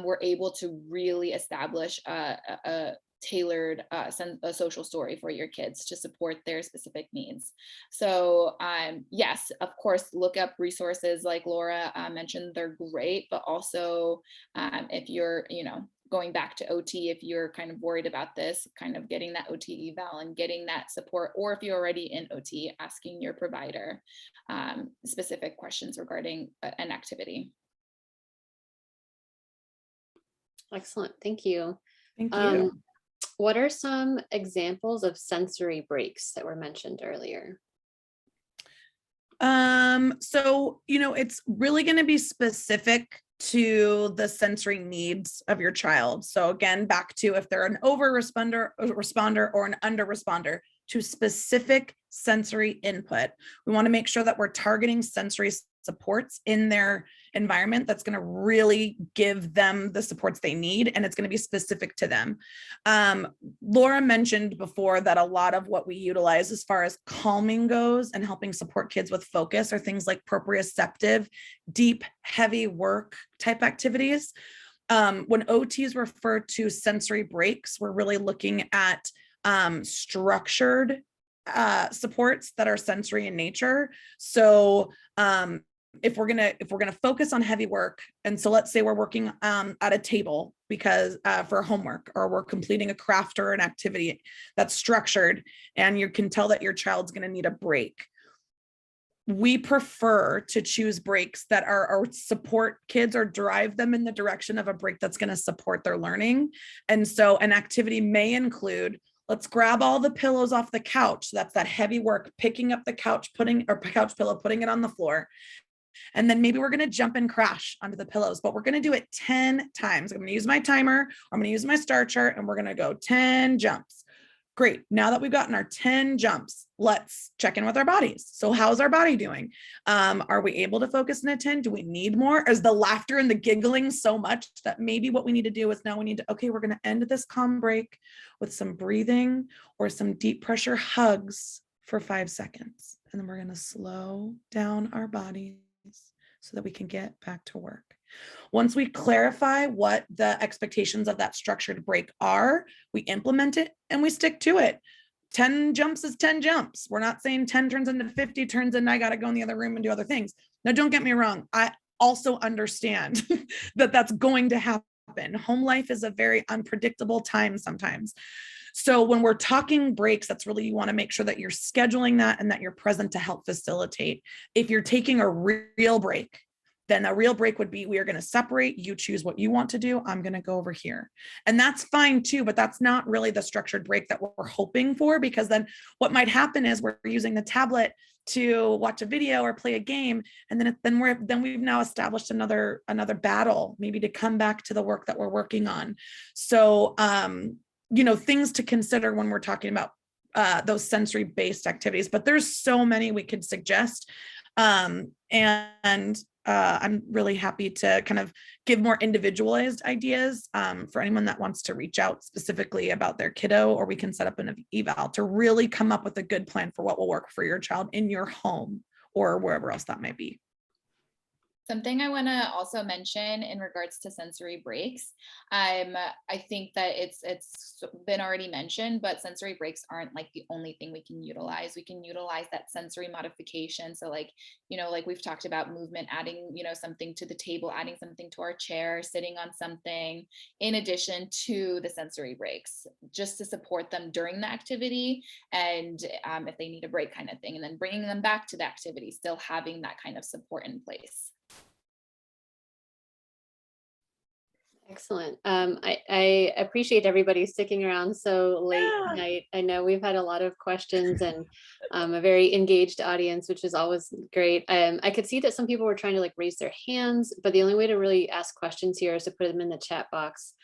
we're able to really establish a tailored a social story for your kids to support their specific needs. So yes, of course, look up resources like Laura mentioned. They're great, but also if you're, going back to OT, if you're kind of worried about this, kind of getting that OT eval and getting that support, or if you're already in OT, asking your provider specific questions regarding an activity. Excellent. Thank you. Thank you. What are some examples of sensory breaks that were mentioned earlier? So, it's really going to be specific to the sensory needs of your child. So again, back to if they're an over responder or an under responder to specific sensory input. We want to make sure that we're targeting sensory supports in their environment that's going to really give them the supports they need, and it's going to be specific to them. Laura mentioned before that a lot of what we utilize as far as calming goes and helping support kids with focus are things like proprioceptive, deep, heavy work type activities. When OTs refer to sensory breaks, we're really looking at structured supports that are sensory in nature. So if we're gonna focus on heavy work, and so let's say we're working at a table because for homework, or we're completing a craft or an activity that's structured, and you can tell that your child's gonna need a break. We prefer to choose breaks that are or support kids or drive them in the direction of a break that's going to support their learning. And so an activity may include, let's grab all the pillows off the couch. So that's that heavy work, picking up the couch pillow, putting it on the floor. And then maybe we're going to jump and crash onto the pillows, but we're going to do it 10 times. I'm going to use my timer. I'm going to use my star chart, and we're going to go 10 jumps. Great. Now that we've gotten our 10 jumps, let's check in with our bodies. So how's our body doing? Are we able to focus in a 10? Do we need more? Is the laughter and the giggling so much that maybe what we need to do is now we need to, okay, we're going to end this calm break with some breathing or some deep pressure hugs for 5 seconds. And then we're going to slow down our bodies so that we can get back to work. Once we clarify what the expectations of that structured break are, we implement it and we stick to it. 10 jumps is 10 jumps. We're not saying 10 turns into 50 turns and I got to go in the other room and do other things. Now, don't get me wrong. I also understand that that's going to happen. Home life is a very unpredictable time sometimes. So when we're talking breaks, that's really, you want to make sure that you're scheduling that and that you're present to help facilitate. If you're taking a real break, then a real break would be, we are going to separate, you choose what you want to do, I'm going to go over here. And that's fine too, but that's not really the structured break that we're hoping for, because then what might happen is we're using the tablet to watch a video or play a game. And then we've now established another battle, maybe to come back to the work that we're working on. So, things to consider when we're talking about those sensory based activities, but there's so many we could suggest. I'm really happy to kind of give more individualized ideas for anyone that wants to reach out specifically about their kiddo, or we can set up an eval to really come up with a good plan for what will work for your child in your home or wherever else that might be. Something I want to also mention in regards to sensory breaks, I think that it's been already mentioned, but sensory breaks aren't like the only thing we can utilize. We can utilize that sensory modification. So like, like we've talked about movement, adding, something to the table, adding something to our chair, sitting on something, in addition to the sensory breaks, just to support them during the activity, and if they need a break kind of thing, and then bringing them back to the activity, still having that kind of support in place. Excellent. I appreciate everybody sticking around so late Yeah. tonight. I know we've had a lot of questions and a very engaged audience, which is always great. I could see that some people were trying to like raise their hands, but the only way to really ask questions here is to put them in the chat box.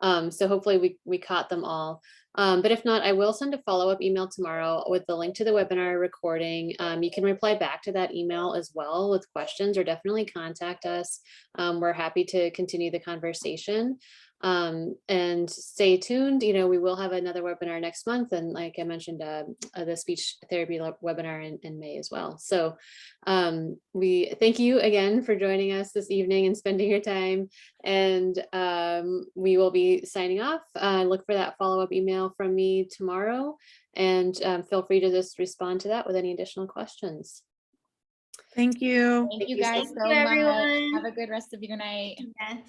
So hopefully we caught them all. But if not, I will send a follow-up email tomorrow with the link to the webinar recording. You can reply back to that email as well with questions, or definitely contact us. We're happy to continue the conversation. And stay tuned. We will have another webinar next month. And like I mentioned, the speech therapy webinar in May as well. So we thank you again for joining us this evening and spending your time. And we will be signing off. Look for that follow-up email from me tomorrow, and feel free to just respond to that with any additional questions. Thank you. Thank you guys so Thank you, much. everyone. Have a good rest of your night. Yes.